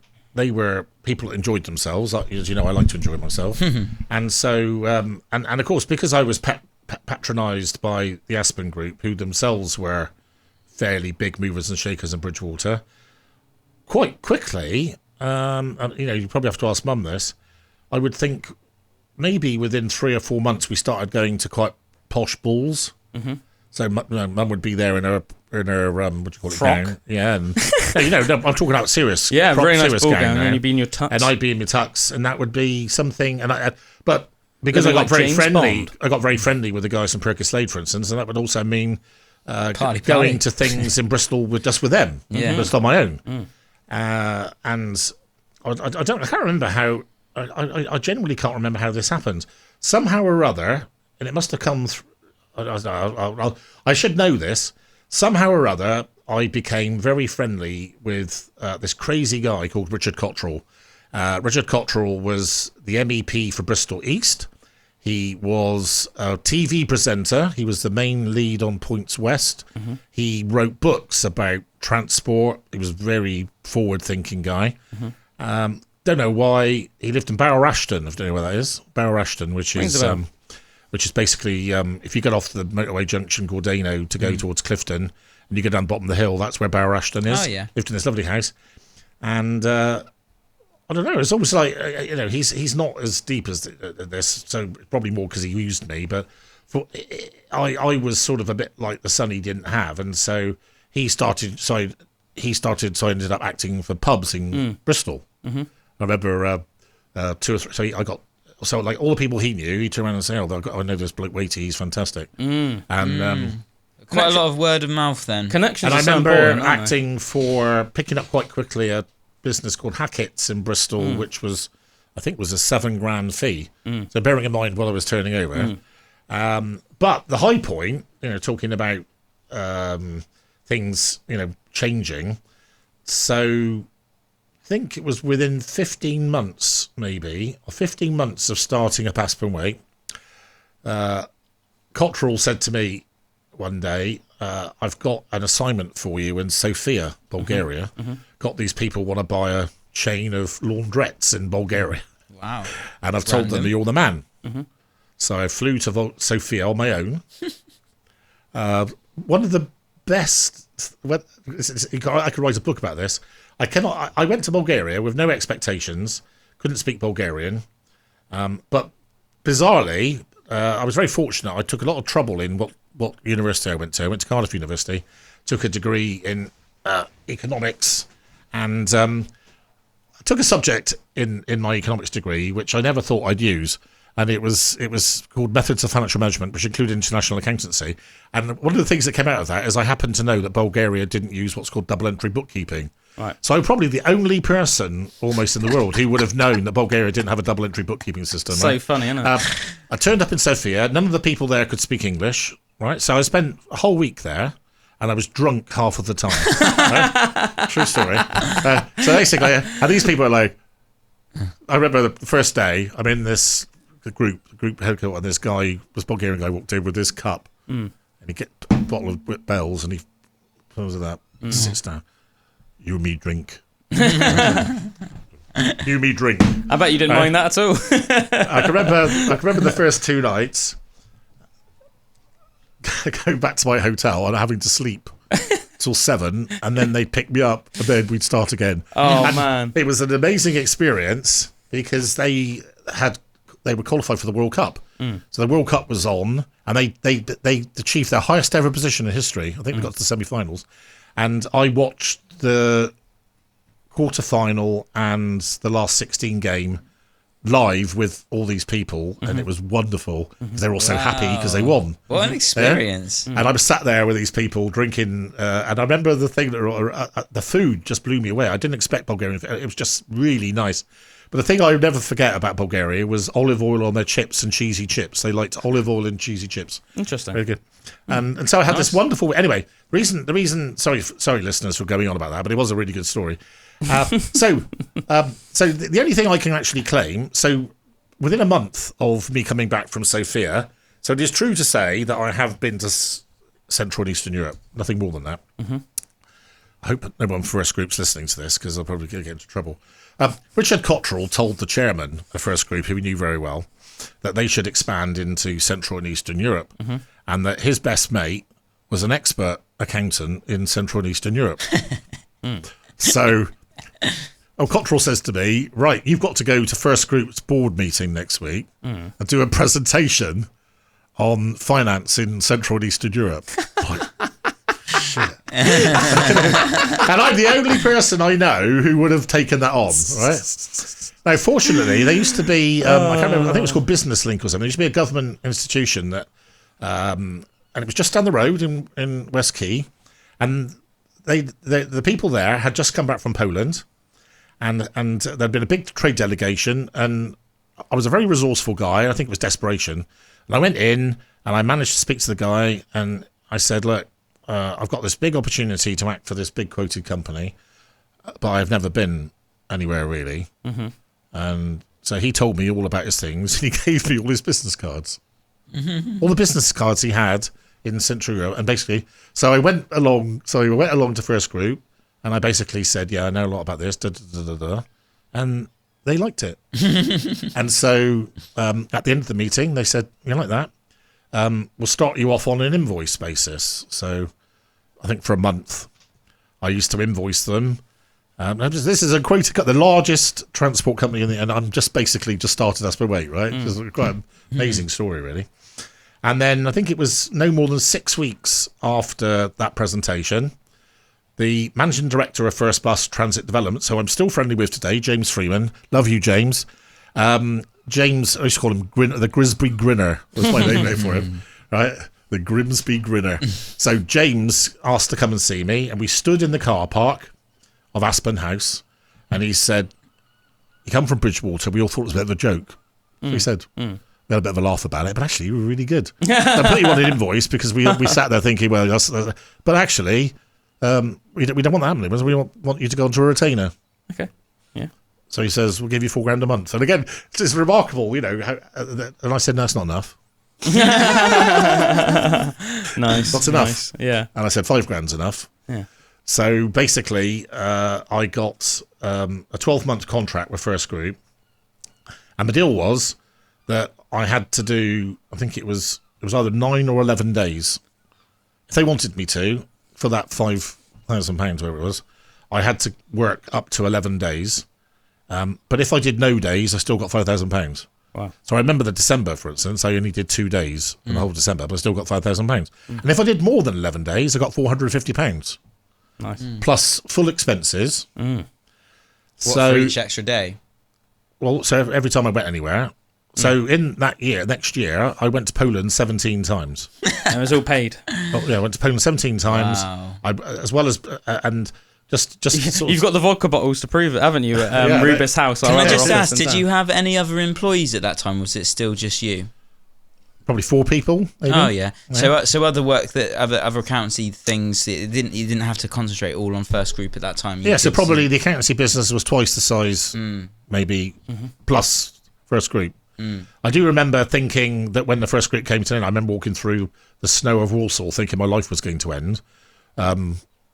people that enjoyed themselves. As you know, I like to enjoy myself. And so, and of course, because I was patronised by the Aspen Group, who themselves were fairly big movers and shakers in Bridgewater, quite quickly, you probably have to ask Mum this, I would think maybe within 3 or 4 months we started going to quite posh balls. So Mum would be there in her what do you call it, frock. gown. Yeah, and I'm talking about serious. Yeah, frock, very nice serious ball gown gown, now. and you'd be in your tux. And I'd be in my tux, and that would be something. But because Living I got like very James friendly, Bond. I got very friendly with the guys from Perkins Slade, for instance, and that would also mean Party. going to things in Bristol with them, just on my own. And I can't remember how. I genuinely can't remember how this happened. Somehow or other, and it must have come through. I should know this. Somehow or other, I became very friendly with this crazy guy called Richard Cottrell. Richard Cottrell was the MEP for Bristol East. He was a TV presenter. He was the main lead on Points West. He wrote books about transport. He was a very forward-thinking guy. Don't know why. He lived in Barrow Ashton. I don't know where that is. Barrow Ashton, which is basically if you get off the motorway junction Gordano to go towards Clifton, and you go down the bottom of the hill, that's where Barrow Ashton is. Oh, yeah. Lived in this lovely house. And I don't know, it's almost like, he's not as deep as this, so probably more because he used me, but I was sort of a bit like the son he didn't have, and so he started, so I ended up acting for pubs in Bristol. I remember 2 or 3, so like all the people he knew, he'd turn around and say, I know this bloke Waite, he's fantastic. And Quite a lot of word of mouth then. Connections. and I are so remember important, aren't they? acting for, picking up quite quickly a business called Hackett's in Bristol, which was, I think, was a $7,000 fee. So bearing in mind what I was turning over. But the high point, talking about things, changing. So I think it was within 15 months, maybe, or 15 months of starting up Aspen Waite, Cottrell said to me one day, I've got an assignment for you in Sofia, Bulgaria. Got these people want to buy a chain of laundrettes in Bulgaria. Wow. And I've told them you're the man. So I flew to Sofia on my own. One of the best... I could write a book about this. I went to Bulgaria with no expectations, couldn't speak Bulgarian. But bizarrely, I was very fortunate. I took a lot of trouble in what university I went to. I went to Cardiff University, took a degree in economics, and I took a subject in my economics degree which I never thought I'd use, and it was called Methods of Financial Management, which included international accountancy. And one of the things that came out of that is I happened to know that Bulgaria didn't use what's called double entry bookkeeping. Right. So I'm probably the only person almost in the world who would have known that Bulgaria didn't have a double entry bookkeeping system. So right? funny, isn't it? I turned up in Sofia. None of the people there could speak English, right? So I spent a whole week there, and I was drunk half of the time. Right? True story. So basically, and these people are like, I remember the first day, I'm in the group headquarters, and this Bulgarian guy walked in with this cup, and he get a bottle of Whip Bells, and he pulls it up, sits down. You and me drink. You and me drink. I bet you didn't mind that at all. I can remember the first 2 nights going back to my hotel and having to sleep till 7, and then they'd pick me up, and then we'd start again. Oh, and man. It was an amazing experience because they had they were qualified for the World Cup. So the World Cup was on, and they achieved their highest ever position in history. I think we got to the semi-finals, and I watched the quarter-final and the last 16 game live with all these people, and it was wonderful because they were all so happy because they won. What an experience. And I was sat there with these people drinking, and I remember the thing that the food just blew me away. I didn't expect Bulgarian food. It was just really nice. But the thing I would never forget about Bulgaria was olive oil on their chips and cheesy chips. They liked olive oil and cheesy chips. Interesting. Very good. And so I had this wonderful... Anyway, the reason... Sorry, listeners, for going on about that, but it was a really good story. So the only thing I can actually claim... So within a month of me coming back from Sofia... So it is true to say that I have been to Central and Eastern Europe. Nothing more than that. I hope no one from First Group's listening to this, because I'll probably get into trouble. Richard Cottrell told the chairman of First Group, who he knew very well, that they should expand into Central and Eastern Europe, and that his best mate was an expert accountant in Central and Eastern Europe. So, Cottrell says to me, right, you've got to go to First Group's board meeting next week and do a presentation on finance in Central and Eastern Europe. Shit. And I'm the only person I know who would have taken that on, right? Now, fortunately, there used to be, I can't remember, I think it was called Business Link or something. There used to be a government institution that, and it was just down the road in West Quay, and the people there had just come back from Poland, and there'd been a big trade delegation, and I was a very resourceful guy. I think it was desperation. And I went in, and I managed to speak to the guy, and I said, look, I've got this big opportunity to act for this big quoted company, but I've never been anywhere really. And so he told me all about his things. He gave me all his business cards, all the business cards he had in Central Europe. And basically, so I went along to First Group, and I basically said, yeah, I know a lot about this, and they liked it. And so at the end of the meeting, they said, you like that? We'll start you off on an invoice basis. So I think for a month, I used to invoice them. This is the largest transport company and I'm just started Aspen Waite, right? It's quite an amazing story, really. And then I think it was no more than 6 weeks after that presentation, the managing director of First Bus Transit Development, so I'm still friendly with today, James Freeman. Love you, James. James, I used to call him the Grimsby Grinner. Was my name for him, right? The Grimsby Grinner. So James asked to come and see me, and we stood in the car park of Aspen House, and he said, "You come from Bridgewater. We all thought it was a bit of a joke." So he said, "We had a bit of a laugh about it, but actually, you were really good." I put you on an invoice because we sat there thinking, well, but actually, we don't want that happening. We want you to go onto a retainer. Okay. Yeah. So he says, we'll give you $4,000 a month. And again, it's remarkable, and I said, no, it's not enough. Nice. That's enough. Nice. Yeah. And I said, $5,000's enough. Yeah. So basically, I got a 12-month contract with First Group. And the deal was that I had to do, I think it was either 9 or 11 days. If they wanted me to, for that £5,000, whatever it was, I had to work up to 11 days. But if I did no days, I still got £5,000. Wow. So I remember the December, for instance, I only did 2 days in the whole December, but I still got £5,000. And if I did more than 11 days, I got £450. Nice. Plus full expenses. What for each extra day? Well, so every time I went anywhere. So in that year, next year, I went to Poland 17 times. And it was all paid. Oh, yeah, I went to Poland 17 times. Wow. As well as, and just sort of, You've got the vodka bottles to prove it, haven't you? At Yeah, Rubis' house. Can our I other just office ask, in did town. you have any other employees at that time? Was it still just you? probably 4 people. Maybe. Oh yeah. So other work that other accountancy things, you didn't have to concentrate all on First Group at that time. Yeah, so probably the accountancy business was twice the size, maybe, plus First Group. I do remember thinking that when the First Group came to an end, I remember walking through the snow of Walsall thinking my life was going to end. But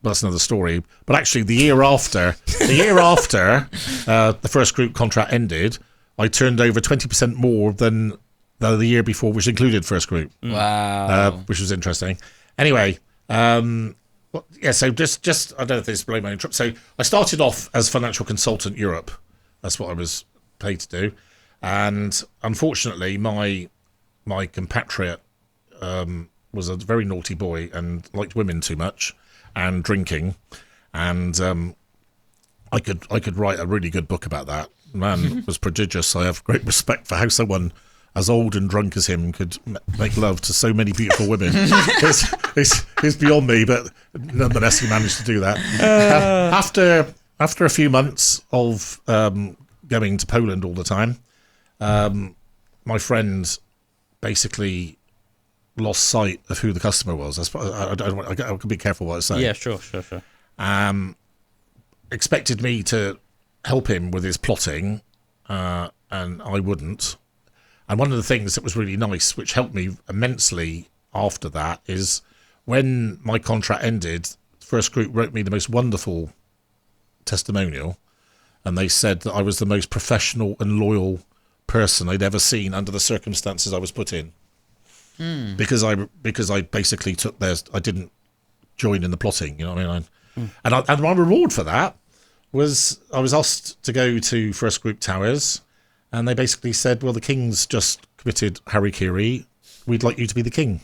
that's another story. But actually, the year after the First Group contract ended, I turned over 20% more than the year before, which included First Group. Wow. Which was interesting. Anyway, so just I don't know if this is blowing my interest. So I started off as financial consultant Europe. That's what I was paid to do. And unfortunately, my compatriot was a very naughty boy and liked women too much and drinking. And I could write a really good book about that. Man was prodigious. I have great respect for how someone as old and drunk as him could make love to so many beautiful women. It's beyond me, but nonetheless, he managed to do that. After a few months of going to Poland all the time, my friend basically lost sight of who the customer was. I can be careful what I say. Yeah, sure. Expected me to help him with his plotting, and I wouldn't. And one of the things that was really nice, which helped me immensely after that, is when my contract ended, First Group wrote me the most wonderful testimonial, and they said that I was the most professional and loyal person I'd ever seen under the circumstances I was put in. Because I basically took theirs. I didn't join in the plotting, you know what I mean? And my reward for that was I was asked to go to First Group Towers, and they basically said, well, the King's just committed harikiri. We'd like you to be the King.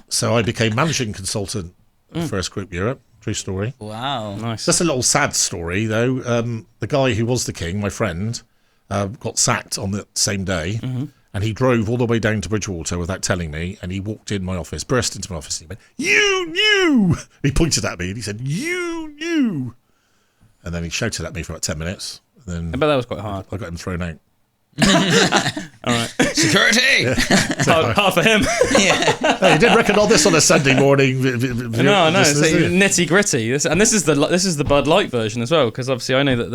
So I became managing consultant at First Group Europe. True story. Wow. Nice. Just a little sad story, though. The guy who was the King, my friend, got sacked on the same day. And he drove all the way down to Bridgewater without telling me, and he walked in my office, burst into my office, and he went, "You knew!" He pointed at me, and he said, "You knew!" And then he shouted at me for about 10 minutes. And then I bet that was quite hard. I got him thrown out. All right. Security! hard for him. Hey, you didn't reckon all this on a Sunday morning? No, it's like nitty gritty. This is the Bud Light version as well, because obviously I know that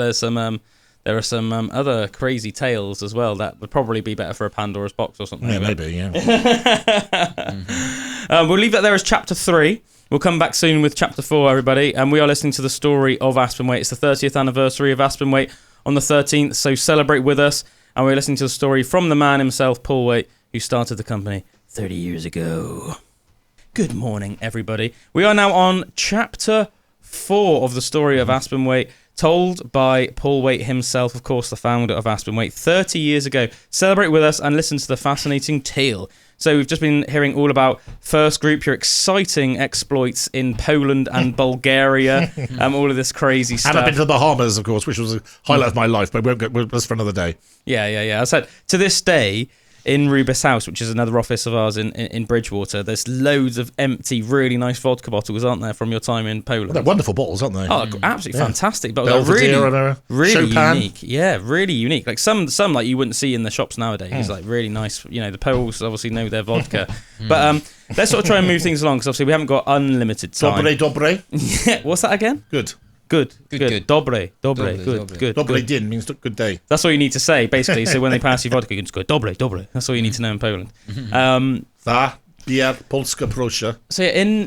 there are some other crazy tales as well that would probably be better for a Pandora's box or something. Yeah, maybe, yeah. We'll leave that there as chapter 3. We'll come back soon with chapter 4, everybody. And we are listening to the story of Aspen Waite. It's the 30th anniversary of Aspen Waite on the 13th, so celebrate with us. And we're listening to the story from the man himself, Paul Waite, who started the company 30 years ago. Good morning, everybody. We are now on chapter 4 of the story of Aspen Waite, told by Paul Waite himself, of course, the founder of Aspen Waite, 30 years ago. Celebrate with us and listen to the fascinating tale. So we've just been hearing all about First Group, your exciting exploits in Poland and Bulgaria, all of this crazy stuff. And I've been to the Bahamas, of course, which was a highlight of my life, but that's for another day. Yeah. I said, to this day, in Rubis House, which is another office of ours in Bridgewater, there's loads of empty, really nice vodka bottles, aren't there, from your time in Poland? They're wonderful bottles, aren't they? Oh, absolutely fantastic. But Belvedere, really Chopin. unique. Yeah, really unique. Like some like you wouldn't see in the shops nowadays. Like really nice. You know, the Poles obviously know their vodka. But let's sort of try and move things along, because obviously we haven't got unlimited time. Dobre. Yeah, what's that again? Good. Good. Dobre. Good. Dobre din means good day. That's all you need to say, basically. So when they pass you vodka, you can just go dobre. That's all you need to know in Poland. Bier Polska proszę. So yeah, in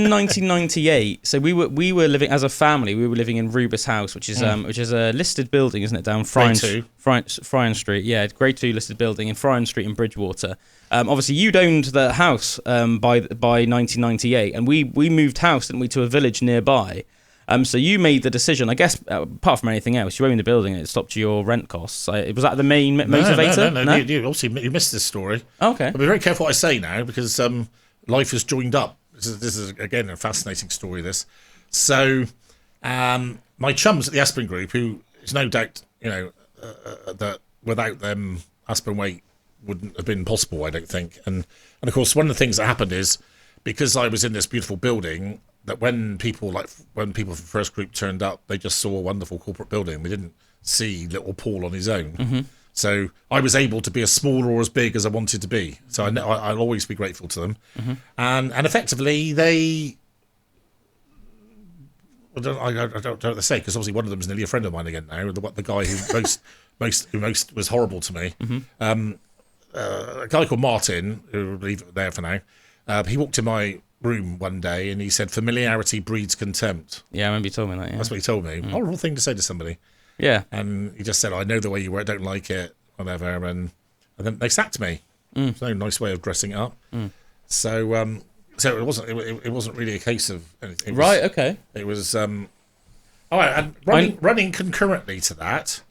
1998, so we were living as a family. We were living in Rubis House, which is a listed building, isn't it? Down Frion Street. Yeah, Grade 2 listed building in Frion Street in Bridgewater. Obviously, you'd owned the house by 1998, and we moved house, didn't we, to a village nearby. So you made the decision, I guess, apart from anything else, you owned the building and it stopped your rent costs. Was that the main motivator? No. You missed this story. Okay. I'll be very careful what I say now, because life is joined up. This is again, a fascinating story, this. So my chums at the Aspen Group, who is no doubt, that without them, Aspen Waite wouldn't have been possible, I don't think. And of course, one of the things that happened is, because I was in this beautiful building, that when people from First Group turned up, they just saw a wonderful corporate building. They didn't see little Paul on his own. So I was able to be as small or as big as I wanted to be. So I'll always be grateful to them. And effectively, they... I don't know what to say, because obviously one of them is nearly a friend of mine again now. The guy who most was horrible to me. A guy called Martin, who will leave it there for now. He walked in my room one day and he said, "Familiarity breeds contempt." Yeah, I remember you told me that. Yeah. That's what he told me. Horrible thing to say to somebody. Yeah. And he just said, "I know the way you work, don't like it, whatever." And then they sacked me. It's no nice way of dressing it up. So it wasn't really a case of anything. Okay. It was all right. And running concurrently to that,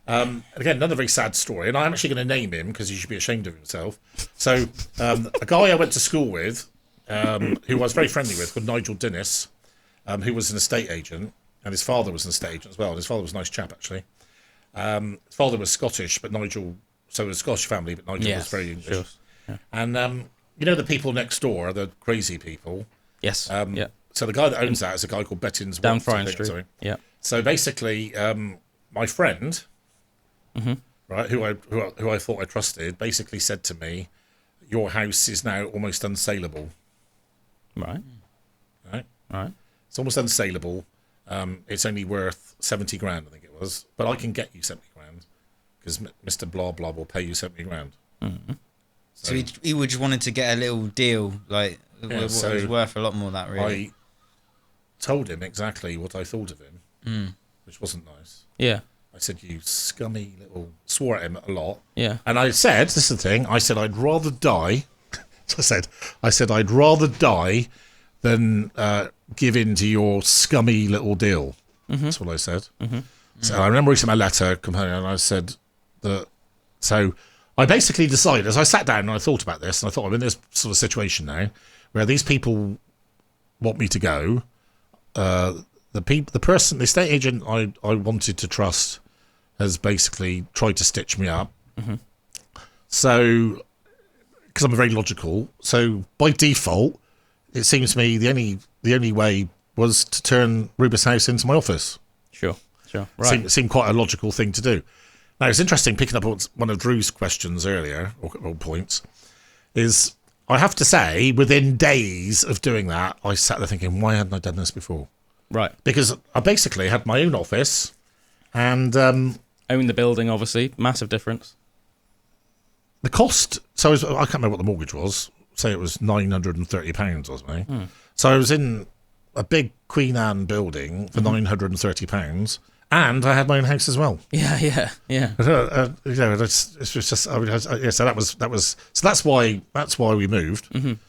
Again, another very sad story, and I'm actually going to name him because he should be ashamed of himself. So, a guy I went to school with, who I was very friendly with, called Nigel Dinnis, who was an estate agent, and his father was an estate agent as well. And his father was a nice chap, actually. His father was Scottish, but Nigel, so it was a Scottish family, but Nigel was very English. Sure. Yeah. And you know the people next door, the crazy people. Yes. So the guy that owns that is a guy called Bettin's Down Watts, I Friar think, Street. sorry. Yeah. So basically, my friend, right, who I thought I trusted, basically said to me, "Your house is now almost unsaleable." Right. Right. It's almost unsaleable. It's only worth 70 grand, I think it was. But I can get you 70 grand because Mr. Blah Blah will pay you 70 grand. Mm-hmm. So he would just wanted to get a little deal, like what was worth a lot more than that, really. I told him exactly what I thought of him, which wasn't nice. Yeah. I said, "You scummy little..." Swore at him a lot. Yeah. And I said, this is the thing, I said, "I'd rather die." I said, "I'd rather die than give in to your scummy little deal." That's what I said. So I remember reading my letter, and I said that. So I basically decided, as I sat down and I thought about this, and I thought, I'm in this sort of situation now where these people want me to go. The estate agent I wanted to trust has basically tried to stitch me up. So, because I'm very logical, so by default, it seems to me the only way was to turn Rubus House into my office. Sure. Right. Seemed quite a logical thing to do. Now, it's interesting, picking up on one of Drew's questions earlier, or points, is I have to say, within days of doing that, I sat there thinking, why hadn't I done this before? Right. Because I basically had my own office and... own the building, obviously. Massive difference. The cost... So I can't remember what the mortgage was. Say it was £930 or something. So I was in a big Queen Anne building for £930, and I had my own house as well. Yeah. It's just. So that was. So that's why we moved.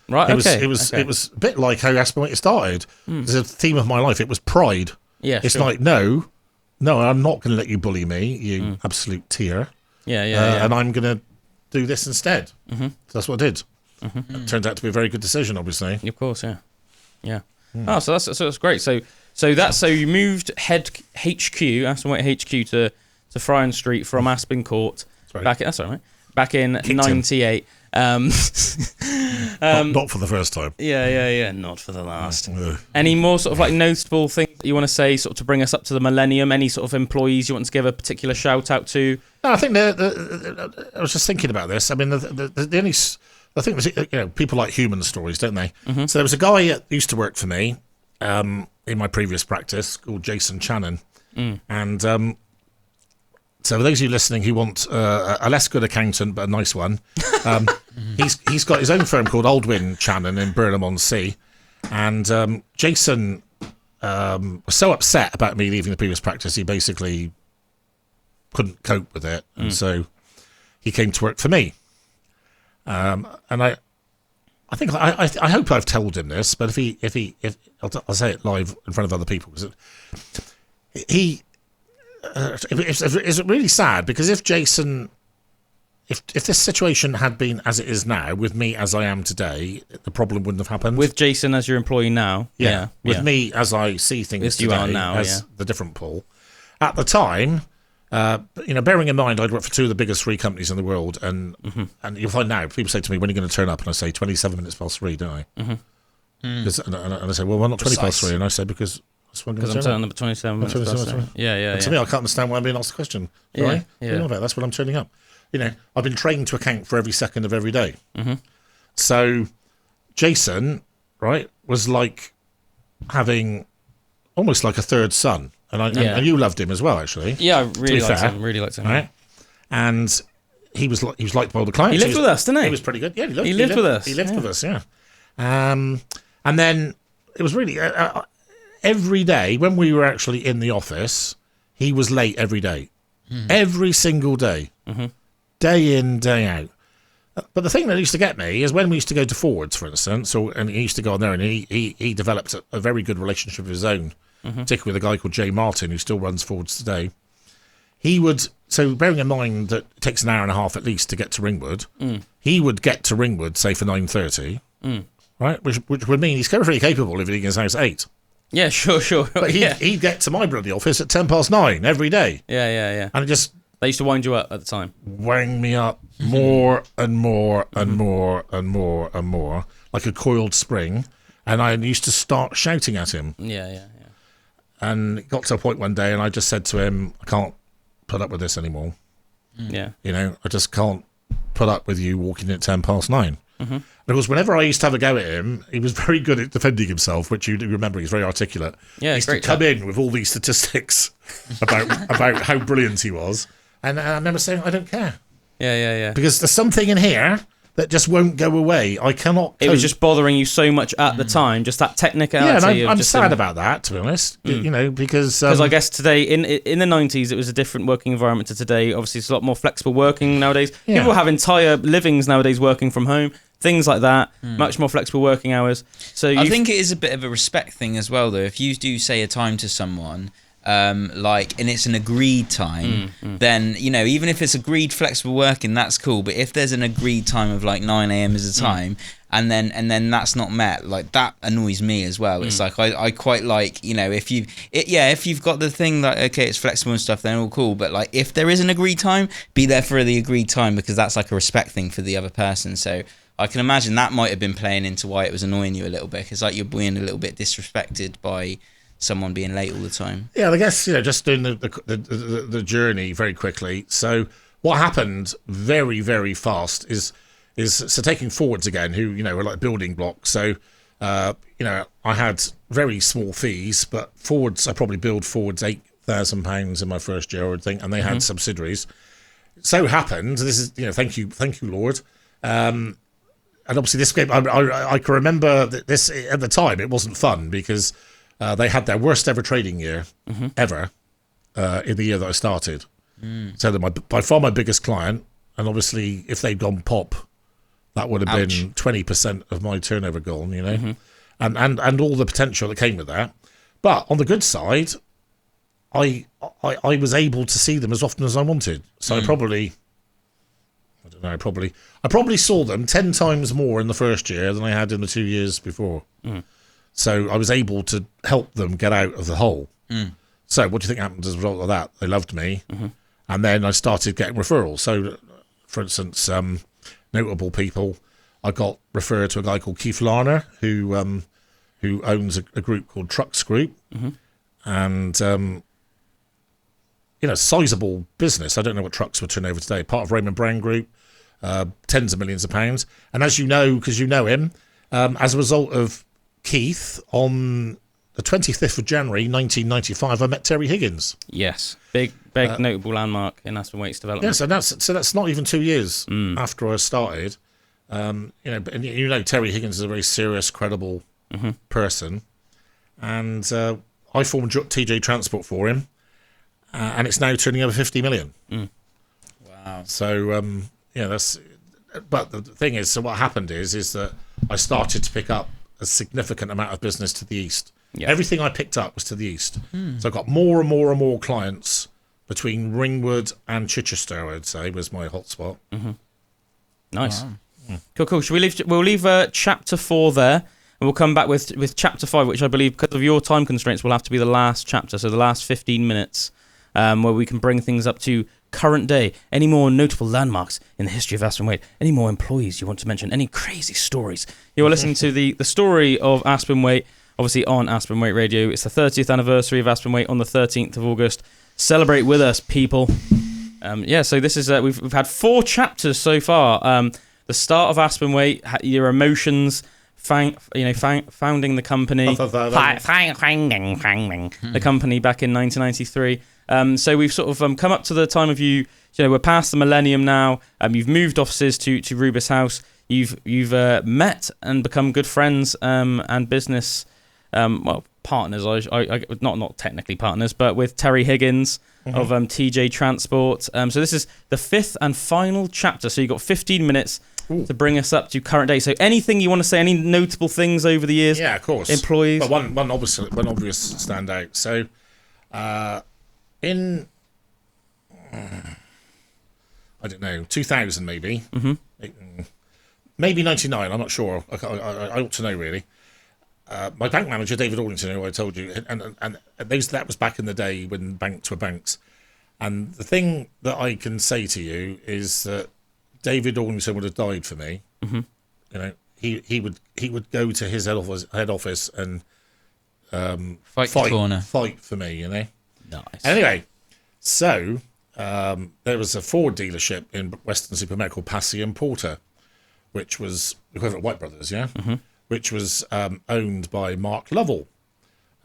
Right. It was a bit like how Aspen Waite started. There's a theme of my life. It was pride. Yeah. It's like no, I'm not going to let you bully me, you absolute tear. Yeah. And I'm going to do this instead. So that's what I did. It turned out to be a very good decision, obviously. Of course, yeah. Oh, so that's great. So you moved HQ, Aspen Waite HQ to Friar Street from Aspen Court. That's all right. Back in '98. Not for the first time. Yeah. Not for the last. Any more sort of like notable things that you want to say, sort of to bring us up to the Millenium? Any sort of employees you want to give a particular shout out to? No, I think I was just thinking about this. I mean, the only. I think people like human stories, don't they? So there was a guy that used to work for me in my previous practice called Jason Channon, and so for those of you listening who want a less good accountant but a nice one, he's got his own firm called Aldwyn Channon in Burnham-on-Sea, and Jason was so upset about me leaving the previous practice, he basically couldn't cope with it, and so he came to work for me. And I think I hope I've told him this, but if I'll say it live in front of other people, because it's really sad, because if this situation had been as it is now, with me as I am today, the problem wouldn't have happened. With Jason as your employee now, with me as I see things as today, you are now, as the different Paul. At the time. Bearing in mind, I'd worked for two of the biggest free companies in the world, and you'll find now people say to me, "When are you going to turn up?" And I say, 27 minutes past 3, don't I? And I say, "Well, not 20 past 3," and I say, "Because that's when I'm turning up at 27 minutes past 3. Yeah. To me, I can't understand why I'm being asked the question. Right? That's when I'm turning up. I've been trained to account for every second of every day. So, Jason, right, was like having almost like a third son. And you loved him as well, actually. Yeah, I really liked him. Right? And he was liked by all the clients. He lived with us, didn't he? He was pretty good. Yeah, he lived with us. He lived with us, yeah. And then it was really every day when we were actually in the office, he was late every day, every single day, day in, day out. But the thing that used to get me is when we used to go to Forwards, for instance, and he used to go on there, and he developed a very good relationship of his own. Particularly with a guy called Jay Martin, who still runs Forwards today. he would. So bearing in mind that it takes an hour and a half at least to get to Ringwood, he would get to Ringwood say for 9:30, right? Which would mean he's very capable of leaving his house at 8. Yeah, sure. But he'd get to my bloody office at 9:10 every day. Yeah. And it just They used to wind you up at the time. Wound me up more and more and more and more and more, like a coiled spring. And I used to start shouting at him. Yeah. And it got to a point one day, and I just said to him, I can't put up with this anymore. Yeah. You know, I just can't put up with you walking at 9:10. And of course, whenever I used to have a go at him, he was very good at defending himself, which you do remember, he's very articulate. Yeah, he used to come in with all these statistics about how brilliant he was. And I remember saying, I don't care. Yeah. Because there's something in here that just won't go away. I cannot cope. It was just bothering you so much at the time, just that technicality. Yeah, and I'm sad about that, to be honest. You know, because I guess today, in the 90s, it was a different working environment to today. Obviously, it's a lot more flexible working nowadays. Yeah. People have entire livings nowadays working from home, things like that, much more flexible working hours. So I think it is a bit of a respect thing as well, though. If you do say a time to someone, and it's an agreed time, then, you know, even if it's agreed flexible working, that's cool. But if there's an agreed time of like 9 a.m. as a time, and then that's not met, like, that annoys me as well. It's like I quite like, you know, if you've got the thing that, okay, it's flexible and stuff, then all cool. But like, if there is an agreed time, be there for the agreed time, because that's like a respect thing for the other person. So I can imagine that might have been playing into why it was annoying you a little bit. It's like you're being a little bit disrespected by someone being late all the time. Yeah, I guess, you know, just doing the journey very quickly. So what happened very, very fast is so taking Forwards again, who, you know, were like building blocks. So, you know, I had very small fees, but Forwards, I probably billed Forwards £8,000 in my first year, I would think, and they had subsidiaries. So happened, this is, you know, thank you, Lord. And obviously this game, I can remember that this, at the time, it wasn't fun because they had their worst ever trading year ever in the year that I started. So they're by far my biggest client, and obviously if they'd gone pop, that would have been 20% of my turnover gone, you know, and all the potential that came with that. But on the good side, I was able to see them as often as I wanted. So I probably saw them 10 times more in the first year than I had in the 2 years before. So I was able to help them get out of the hole. So what do you think happened as a result of that? They loved me. And then I started getting referrals. So, for instance, notable people, I got referred to a guy called Keith Larner, who owns a group called Trucks Group. And, you know, sizable business. I don't know what Trucks would turn over today. Part of Raymond Brown Group, tens of millions of pounds. And as you know, because you know him, as a result of Keith, on the 25th of January 1995, I met Terry Higgins. Yes, big notable landmark in Aspen Waite's development. Yes, and that's not even 2 years after I started. You know, and you know Terry Higgins is a very serious, credible person, and I formed TJ Transport for him, and it's now turning over 50 million. Wow. So yeah, that's. But the thing is, so what happened is that I started to pick up a significant amount of business to the east. Yeah. Everything I picked up was to the east. So I got more and more and more clients between Ringwood and Chichester, I would say, was my hotspot. Nice. Wow. Cool. We'll leave chapter 4 there, and we'll come back with chapter 5, which I believe, because of your time constraints, will have to be the last chapter, so the last 15 minutes, where we can bring things up to current day. Any more notable landmarks in the history of Aspen Waite? Any more employees you want to mention? Any crazy stories? You're listening to the story of Aspen Waite, obviously on Aspen Waite Radio. It's the 30th anniversary of Aspen Waite on the 13th of August. Celebrate with us, people. So this is we've had 4 chapters so far. The start of Aspen Waite, your emotions, founding the company, the company back in 1993. So we've sort of come up to the time of you know, we're past the Millenium now. You've moved offices to Rubis House. You've met and become good friends and business partners. I not technically partners, but with Terry Higgins of TJ Transport. So this is the 5th and final chapter. So you've got 15 minutes to bring us up to current day. So anything you want to say? Any notable things over the years? Yeah, of course. Employees. Well, one obvious standout. So in I don't know, 2000 maybe. Maybe 99, I'm not sure. I ought to know, really. My bank manager, David Orlington, who I told you, and that was back in the day when banks were banks. And the thing that I can say to you is that David Orlington would have died for me. You know, he would go to his head office and Fight for me, you know. Nice. Anyway, so there was a Ford dealership in Weston-super-Mare called Passy and Porter, which was the equivalent of White Brothers, yeah? Which was owned by Mark Lovell.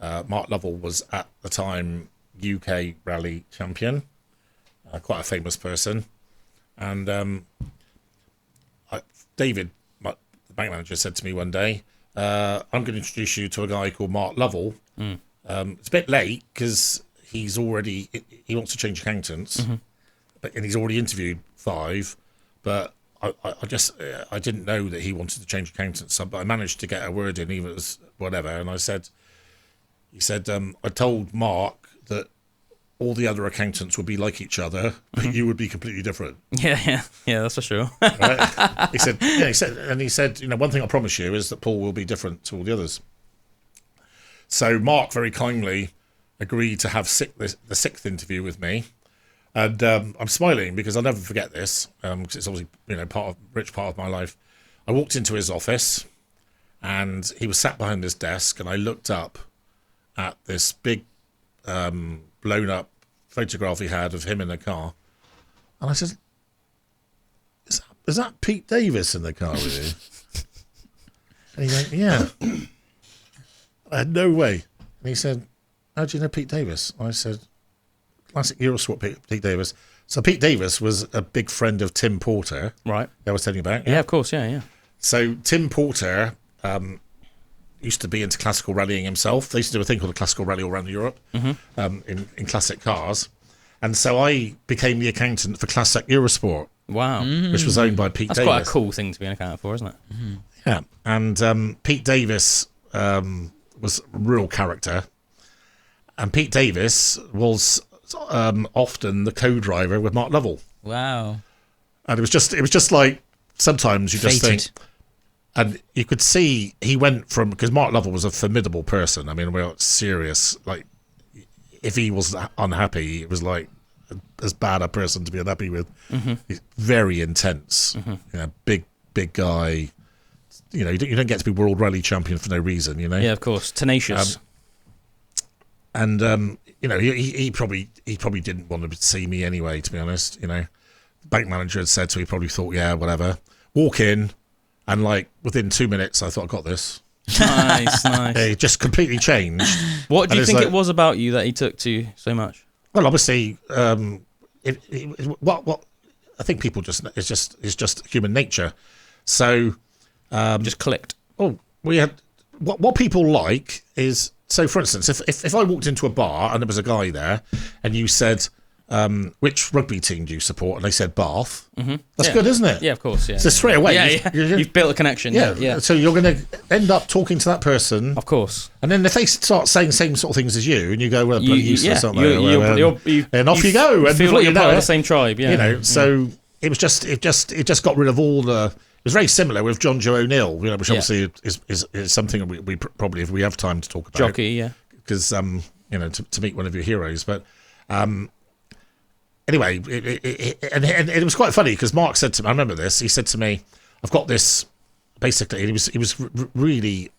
Mark Lovell was at the time UK rally champion, quite a famous person. And David, the bank manager, said to me one day, I'm going to introduce you to a guy called Mark Lovell. It's a bit late because he wants to change accountants, and he's already interviewed 5, but I didn't know that he wanted to change accountants, but I managed to get a word in, even as whatever. And he said, I told Mark that all the other accountants would be like each other, but you would be completely different. Yeah, that's for sure. Right? He said, you know, one thing I promise you is that Paul will be different to all the others. So Mark very kindly agreed to have the 6th interview with me. And I'm smiling because I'll never forget this, because it's obviously, you know, rich part of my life. I walked into his office, and he was sat behind his desk, and I looked up at this big, blown up photograph he had of him in the car, and I said, "Is that Pete Davis in the car with you?" And he went, "Yeah." I had no way. And he said, "How do you know Pete Davis?" I said, "Classic Eurosport Pete Davis." So Pete Davis was a big friend of Tim Porter. Right. I was telling you about. Yeah, of course, yeah. So Tim Porter used to be into classical rallying himself. They used to do a thing called a classical rally all around Europe in classic cars. And so I became the accountant for Classic Eurosport. Wow. Which was owned by Pete Davis. That's quite a cool thing to be an accountant for, isn't it? Yeah. And Pete Davis was a real character. And Pete Davis was often the co-driver with Mark Lovell. Wow. And it was just like, sometimes you just Fated. think, and you could see he went from, because Mark Lovell was a formidable person. I mean, we're serious. Like, if he was unhappy, it was like as bad a person to be unhappy with. He's very intense. You know, big guy. You know, you don't get to be world rally champion for no reason. You know. Yeah, of course. Tenacious. And you know, he probably didn't want to see me anyway. To be honest, you know, the bank manager had said, so he probably thought, yeah, whatever. Walk in, and like within 2 minutes, I thought, I got this. Nice. It just completely changed. What do you think like, it was about you that he took to so much? Well, obviously, what I think people it's just human nature. So Just clicked. oh, we had what people like is, so for instance, if I walked into a bar and there was a guy there and you said, which rugby team do you support? And they said Bath. That's good, isn't it? Yeah, of course. Yeah. So straight away, You've built a connection. Yeah. So you're going to end up talking to that person, Of course. and then if they start saying the same sort of things as you, and you go, well, bloody useless, aren't they? And off you go. And feel before like you you're know part of it, the same tribe. Yeah. you know. So it was it just got rid of all the. It was very similar with John Joe O'Neill, you know, which obviously is something we probably, if we have time to talk about, Jockey. Yeah. because you know, to meet one of your heroes. But anyway, it was quite funny because Mark said to me, I remember this. He said to me, "I've got this." Basically, and he was really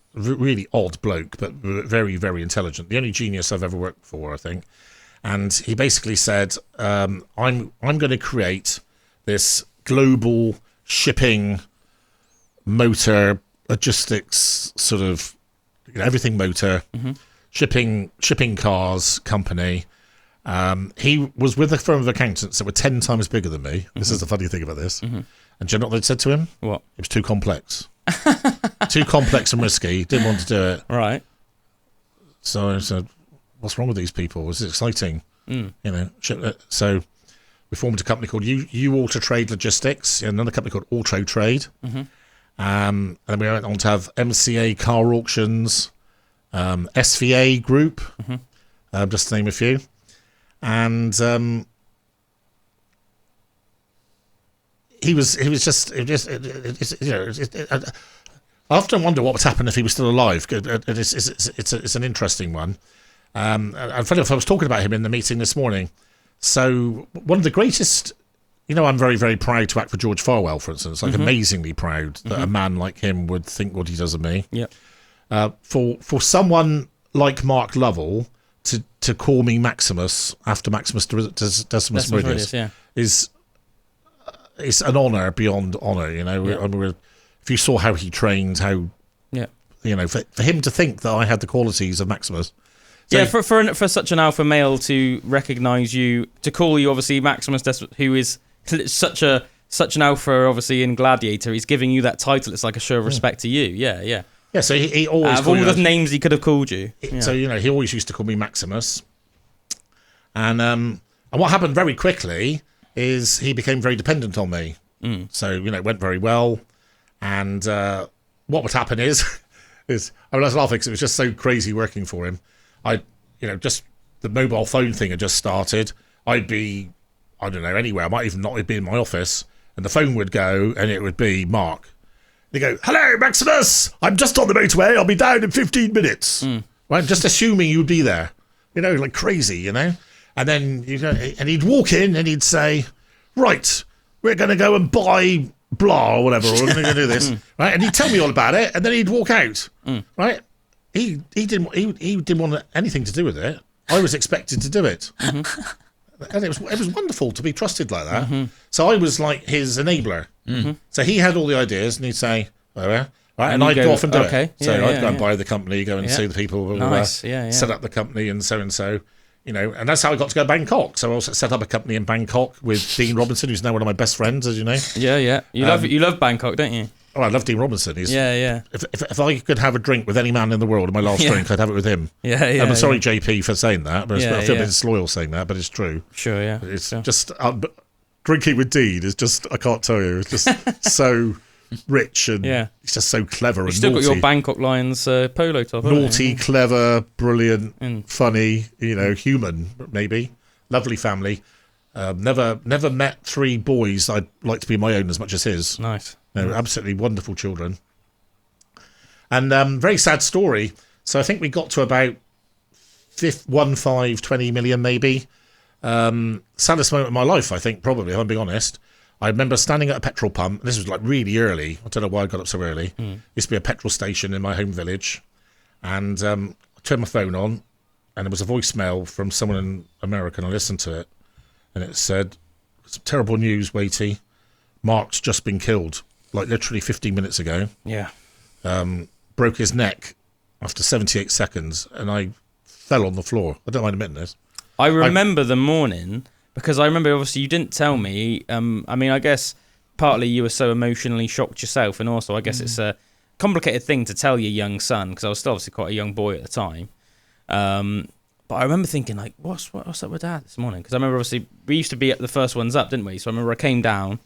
odd bloke, but very, very intelligent. The only genius I've ever worked for, I think. And he basically said, "I'm going to create this global shipping, motor, logistics, sort of, you know, everything motor, shipping cars company." He was with a firm of accountants that were 10 times bigger than me. This is the funny thing about this. And do you know what they said to him? What? It was too complex. Too complex and risky. Didn't want to do it. Right. So I said, "What's wrong with these people? This is exciting." You know. So we formed a company called U Auto Trade Logistics, and another company called Auto Trade. And then we went on to have MCA Car Auctions, SVA Group, just to name a few. And he was just I often wonder what would happen if he was still alive. It's an interesting one. And funny enough, I was talking about him in the meeting this morning. So one of the greatest, I'm very, very proud to act for George Farwell, for instance, amazingly proud that a man like him would think what he does of me. Yeah. For someone like Mark Lovell to call me Maximus after Maximus Decimus Meridius is it's an honour beyond honour. If you saw how he trained, for him to think that I had the qualities of Maximus. So, for such an alpha male to recognise you, to call you obviously Maximus Decimus, who is such an alpha obviously in Gladiator, he's giving you that title. It's like a show of respect to you. Yeah. Yeah, so he always... Of all the names he could have called you. So, he always used to call me Maximus. And what happened very quickly is he became very dependent on me. So, it went very well. And what would happen is I was laughing because it was just so crazy working for him. Just the mobile phone thing had just started. I'd be, I don't know, anywhere. I might even not be in my office. And the phone would go and it would be Mark. They go, "Hello, Maximus. I'm just on the motorway. I'll be down in 15 minutes." Right? Just assuming you'd be there. Like crazy, And then, and he'd walk in and he'd say, "Right, we're going to go and buy blah or whatever, or we're going to do this." Right? And he'd tell me all about it and then he'd walk out. Right? He didn't want anything to do with it. I was expected to do it. And it was wonderful to be trusted like that. So I was like his enabler. So he had all the ideas, and he'd say, "Oh, yeah." Right, and I'd go off and do it. So I'd go and buy the company, go and see the people, set up the company, and so. And that's how I got to go to Bangkok. So I also set up a company in Bangkok with Dean Robinson, who's now one of my best friends, as you know. Yeah. You love Bangkok, don't you? Oh, I love Dean Robinson. He's, yeah. If I could have a drink with any man in the world, my last drink, I'd have it with him. Yeah. I'm sorry, JP, for saying that, but I feel a bit disloyal saying that, but it's true. Sure, yeah. It's just drinking with Dean is just, I can't tell you, it's just so rich and he's just so clever and still naughty. Got your Bangkok Lions polo top. Naughty, clever, brilliant, funny, human, maybe. Lovely family. Never met three boys I'd like to be my own as much as his. Nice. Absolutely wonderful children. And very sad story. So I think we got to about 20 million maybe. Saddest moment of my life, I think, probably, if I'm being honest. I remember standing at a petrol pump. This was like really early. I don't know why I got up so early. Used to be a petrol station in my home village. And I turned my phone on, and there was a voicemail from someone in America, and I listened to it. And it said, "It's terrible news, Waitey. Mark's just been killed, like literally 15 minutes ago. Yeah. Broke his neck after 78 seconds, and I fell on the floor." I don't mind admitting this. I remember the morning, because I remember, obviously, you didn't tell me. I guess partly you were so emotionally shocked yourself, and also I guess it's a complicated thing to tell your young son, because I was still obviously quite a young boy at the time. But I remember thinking, like, what's up with Dad this morning? Because I remember, obviously, we used to be at the first ones up, didn't we? So I remember I came down,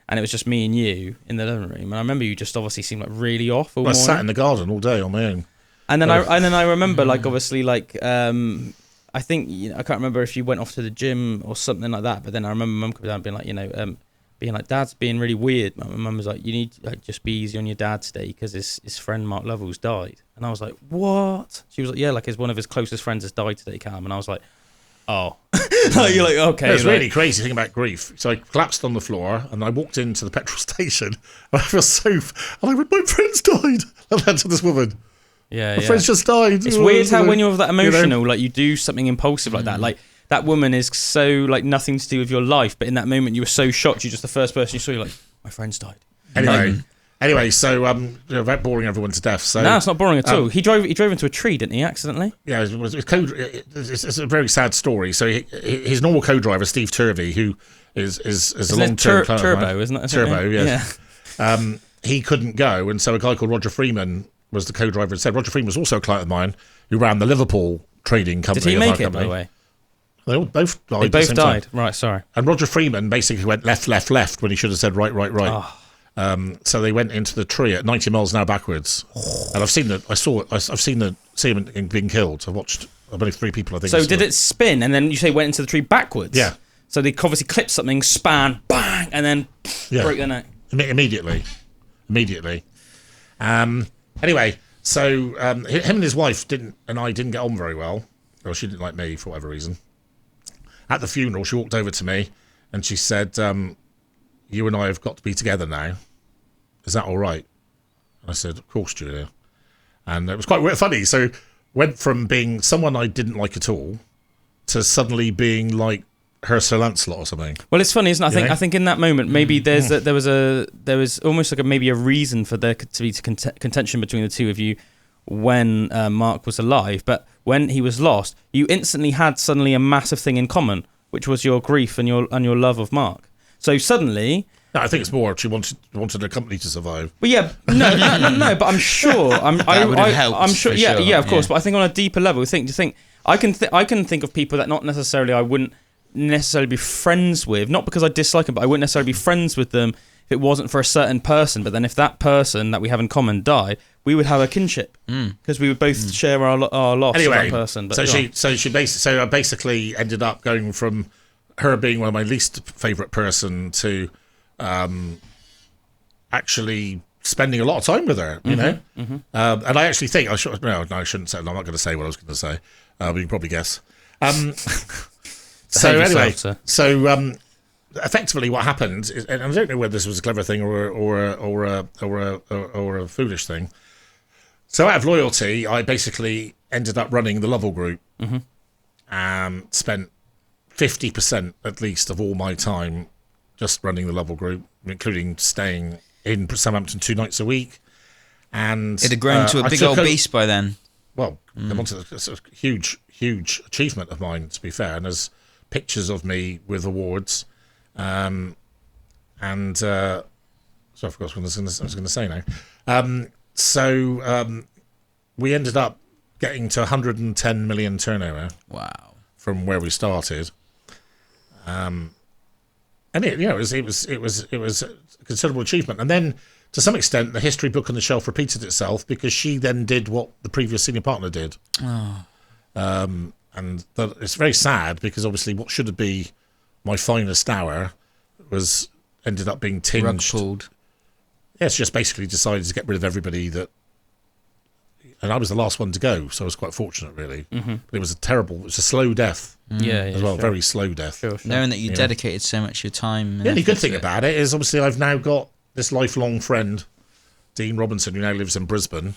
and it was just me and you in the living room. And I remember you just obviously seemed like really off all morning. I sat in the garden all day on my own. And then I remember, like, obviously, like, I think, I can't remember if you went off to the gym or something like that. But then I remember Mum coming down and being like, Dad's being really weird. My mum was like, "You need to just be easy on your dad today because his friend Mark Lovell's died." And I was like, "What?" She was like, "Yeah, like one of his closest friends has died today, Calum." And I was like, "Oh." You're like, okay. It's really crazy thing about grief. So I collapsed on the floor and I walked into the petrol station and I felt and I went, "My friend's died." And I to this woman. Yeah, my friend's just died. It's weird how when you're that emotional, like you do something impulsive like that. Like that woman is so like nothing to do with your life, but in that moment you were so shocked. You're just the first person you saw. You're like, "My friend's died." Anyway, so about boring everyone to death. So no, it's not boring at all. He drove into a tree, didn't he? Accidentally. Yeah, it's a very sad story. So his normal co-driver, Steve Turvey, who is a long-term client of mine. Turbo, isn't it? Turbo, yes. Yeah. He couldn't go, and so a guy called Roger Freeman was the co-driver instead. Roger Freeman was also a client of mine who ran the Liverpool trading company. Did he make it, by the way? They both died. They both died. Right, sorry. And Roger Freeman basically went left when he should have said right. Oh. So they went into the tree at 90 miles an hour backwards. And I've seen him being killed. I watched only 3 people, I think. So did it spin and then you say went into the tree backwards? Yeah. So they obviously clipped something, span, bang. bang, and then break their neck. Immediately. Anyway, so him and his wife didn't get on very well. Or she didn't like me for whatever reason. At the funeral, she walked over to me and she said, you and I have got to be together now. Is that all right? And I said, of course, Julia. And it was quite funny. So went from being someone I didn't like at all to suddenly being like her Sir Lancelot or something. Well, it's funny, isn't it? I think in that moment, maybe there was almost like maybe a reason for there to be contention between the two of you when Mark was alive. But when he was lost, you instantly had suddenly a massive thing in common, which was your grief and your love of Mark. So suddenly... No, I think it's more she wanted her company to survive. Well, yeah, no, but I'm sure... That would have helped, I'm sure, for yeah, sure. yeah, of course. But I think on a deeper level, I can think of people that not necessarily I wouldn't necessarily be friends with, not because I dislike them, but I wouldn't necessarily be friends with them if it wasn't for a certain person. But then if that person that we have in common died, we would have a kinship because we would both share our loss of that person. But I basically ended up going from her being one of my least favourite person to actually spending a lot of time with her, you know. And I actually think I shouldn't say. I'm not going to say what I was going to say. But you can probably guess. So anyway, effectively, what happened is, and I don't know whether this was a clever thing or a foolish thing. So out of loyalty, I basically ended up running the Lovell Group. Spent 50% at least of all my time just running the Lovell Group, including staying in Southampton 2 nights a week. And it had grown to a big old beast by then. Well, it's a huge achievement of mine, to be fair. And there's pictures of me with awards. So I forgot what I was going to say now. We ended up getting to 110 million turnover. Wow! From where we started, and it was a considerable achievement. And then, to some extent, the history book on the shelf repeated itself because she then did what the previous senior partner did. And it's very sad because obviously what should have been my finest hour ended up being tinged. Rug pulled. Yeah, she just basically decided to get rid of everybody and I was the last one to go, so I was quite fortunate, really. But it was a slow death. As well, very slow death. Sure. Knowing that you dedicated so much of your time. The only good thing about it is obviously I've now got this lifelong friend, Dean Robinson, who now lives in Brisbane,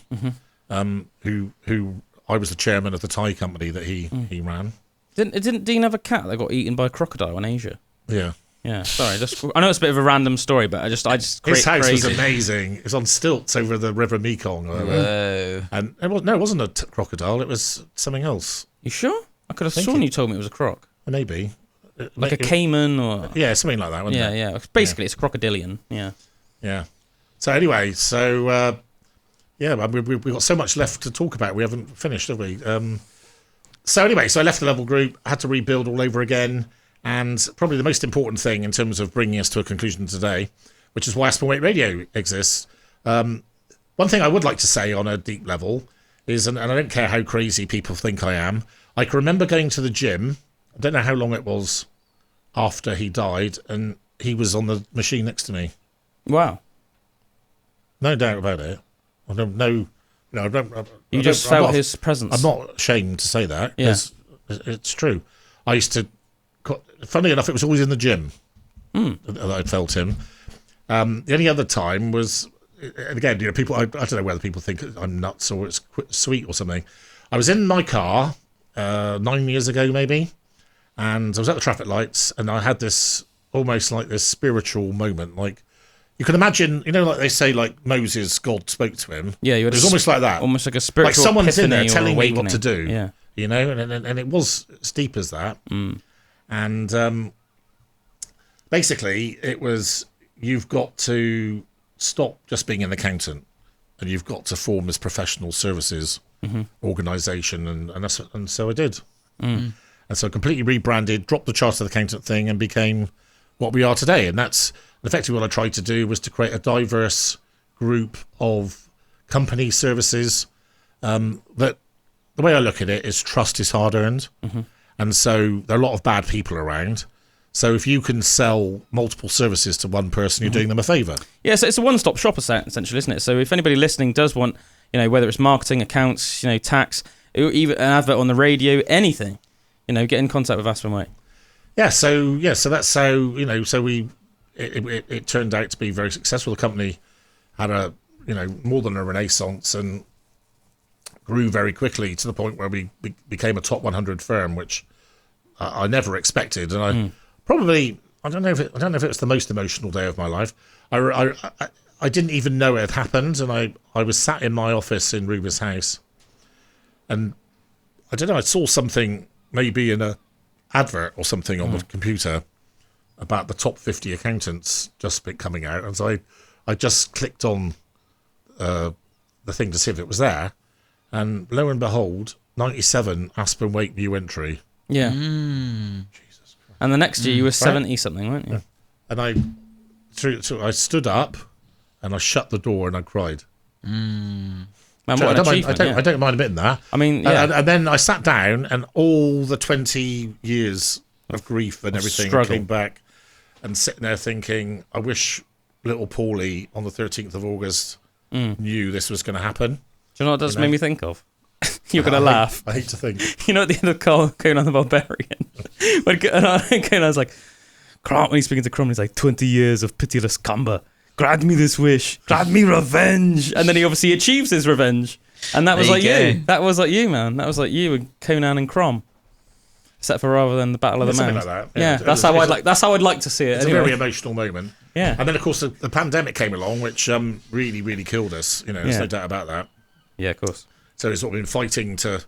who I was the chairman of the Thai company that he ran. Didn't Dean have a cat that got eaten by a crocodile in Asia? Yeah. Yeah, sorry. I know it's a bit of a random story, but I just his house crazy. was amazing. It was on stilts over the River Mekong. Whoa. And it wasn't a crocodile. It was something else. You sure? I could have sworn you told me it was a croc. Maybe. Like a caiman or... Yeah, something like that, wasn't it? Yeah. Basically, it's a crocodilian. Yeah. Yeah. So anyway, we've got so much left to talk about. We haven't finished, have we? So I left the Lovell Group, had to rebuild all over again. And probably the most important thing in terms of bringing us to a conclusion today, which is why Aspen Waite Radio exists. One thing I would like to say on a deep level is, and I don't care how crazy people think I am, I can remember going to the gym. I don't know how long it was after he died, and he was on the machine next to me. Wow. No doubt about it. I don't know. You just felt his presence. I'm not ashamed to say that, because it's true. I used to... Funny enough, it was always in the gym that I felt him. The only other time was, and again, people. I don't know whether people think I'm nuts or it's sweet or something. I was in my car 9 years ago, maybe, and I was at the traffic lights, and I had this almost like this spiritual moment. Like you can imagine, like they say, like Moses, God spoke to him. Yeah, it was almost like that, almost like a spiritual. Like someone's in there telling me awakening. what to do. Yeah, and it was as deep as that. And basically, it was, you've got to stop just being an accountant, and you've got to form this professional services organisation, and so I did. And so I completely rebranded, dropped the chartered accountant thing, and became what we are today. And that's effectively what I tried to do, was to create a diverse group of company services. That the way I look at it is trust is hard earned. And so there are a lot of bad people around. So if you can sell multiple services to one person, you're doing them a favour. Yeah, so it's a one-stop shop essentially, isn't it? So if anybody listening does want, whether it's marketing, accounts, tax, even an advert on the radio, anything, get in contact with Aspen Waite. So that's how it turned out to be very successful. The company had a more than a renaissance and grew very quickly to the point where we became a top 100 firm, which I never expected, and I don't know if it was the most emotional day of my life. I didn't even know it had happened, and I was sat in my office in Ruber's house, and I don't know, I saw something maybe in a advert or something on the computer about the top 50 accountants just coming out, and so I just clicked on the thing to see if it was there, and lo and behold, 97 Aspen Waite new entry. Yeah. Jesus Christ. And the next year you were 70 something, weren't you? Yeah. And I stood up and I shut the door and I cried. Man, what an achievement, I don't mind admitting that. I mean, yeah. And then I sat down and all the 20 years of grief and everything came back, and sitting there thinking, I wish little Paulie on the 13th of August knew this was going to happen. Do you know what that made me think of? You're going to laugh. I hate to think. At the end of Conan the Barbarian, when Conan's like, when he's speaking to Crumb, he's like, 20 years of pitiless combat. Grant me this wish. Grant me revenge. And then he obviously achieves his revenge. And that was like you. That was like you, man. That was like you and Conan and Crom. Except for rather than the Battle of the Mound. Something like that. Yeah, that's how I'd like to see it. It's anyway. a very emotional moment. Yeah. And then, of course, the pandemic came along, which really, really killed us. There's no doubt about that. Yeah, of course. So it's sort of been fighting to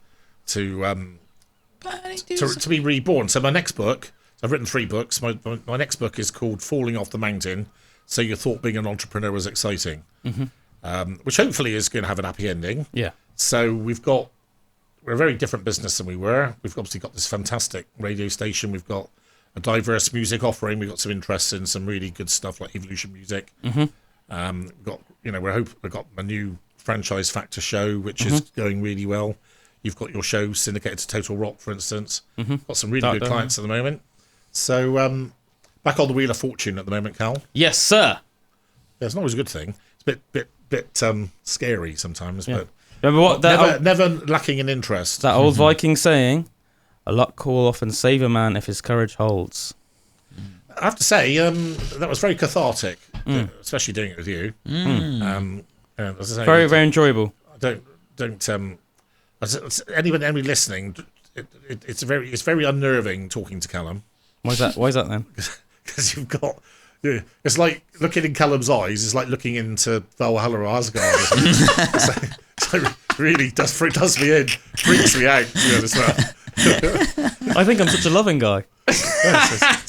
be reborn. So my next book, I've written 3 books. My next book is called Falling Off the Mountain. So you thought being an entrepreneur was exciting, which hopefully is going to have an happy ending. Yeah. So we're a very different business than we were. We've obviously got this fantastic radio station. We've got a diverse music offering. We've got some interest in some really good stuff like Evolution Music. We've got we've got a new franchise Factor show, which is going really well. You've got your show syndicated to Total Rock, for instance. Got some really good clients at the moment. So back on the wheel of fortune at the moment, Cal. Yes, sir. Yeah, it's not always a good thing. It's a bit scary sometimes, but remember what never lacking in interest. That old Viking saying, "A luck will often save a man if his courage holds." I have to say, that was very cathartic, especially doing it with you. As I say, Very, very enjoyable. Anybody listening, it's very unnerving talking to Calum. Why is that then? Because you've got, it's like looking in Calum's eyes is like looking into Valhalla or Asgard. So really does me in, freaks me out. To be honest, I think I'm such a loving guy. Yes,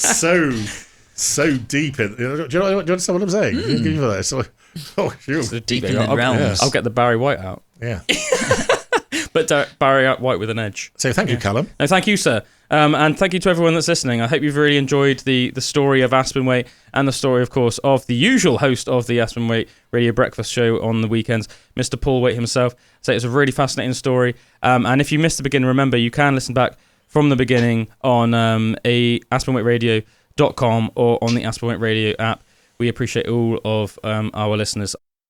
so deep in. Do you understand what I'm saying? Give me that. So, deep in the realms. I'll get the Barry White out. Yeah. But Barry White with an edge. So thank you, Calum. No, thank you, sir. And thank you to everyone that's listening. I hope you've really enjoyed the story of Aspen Waite and the story, of course, of the usual host of the Aspen Waite Radio Breakfast Show on the weekends, Mr. Paul Waite himself. So it's a really fascinating story. And if you missed the beginning, remember, you can listen back from the beginning on aspenwaiteradio.com or on the Aspen Waite Radio app. We appreciate all of our listeners.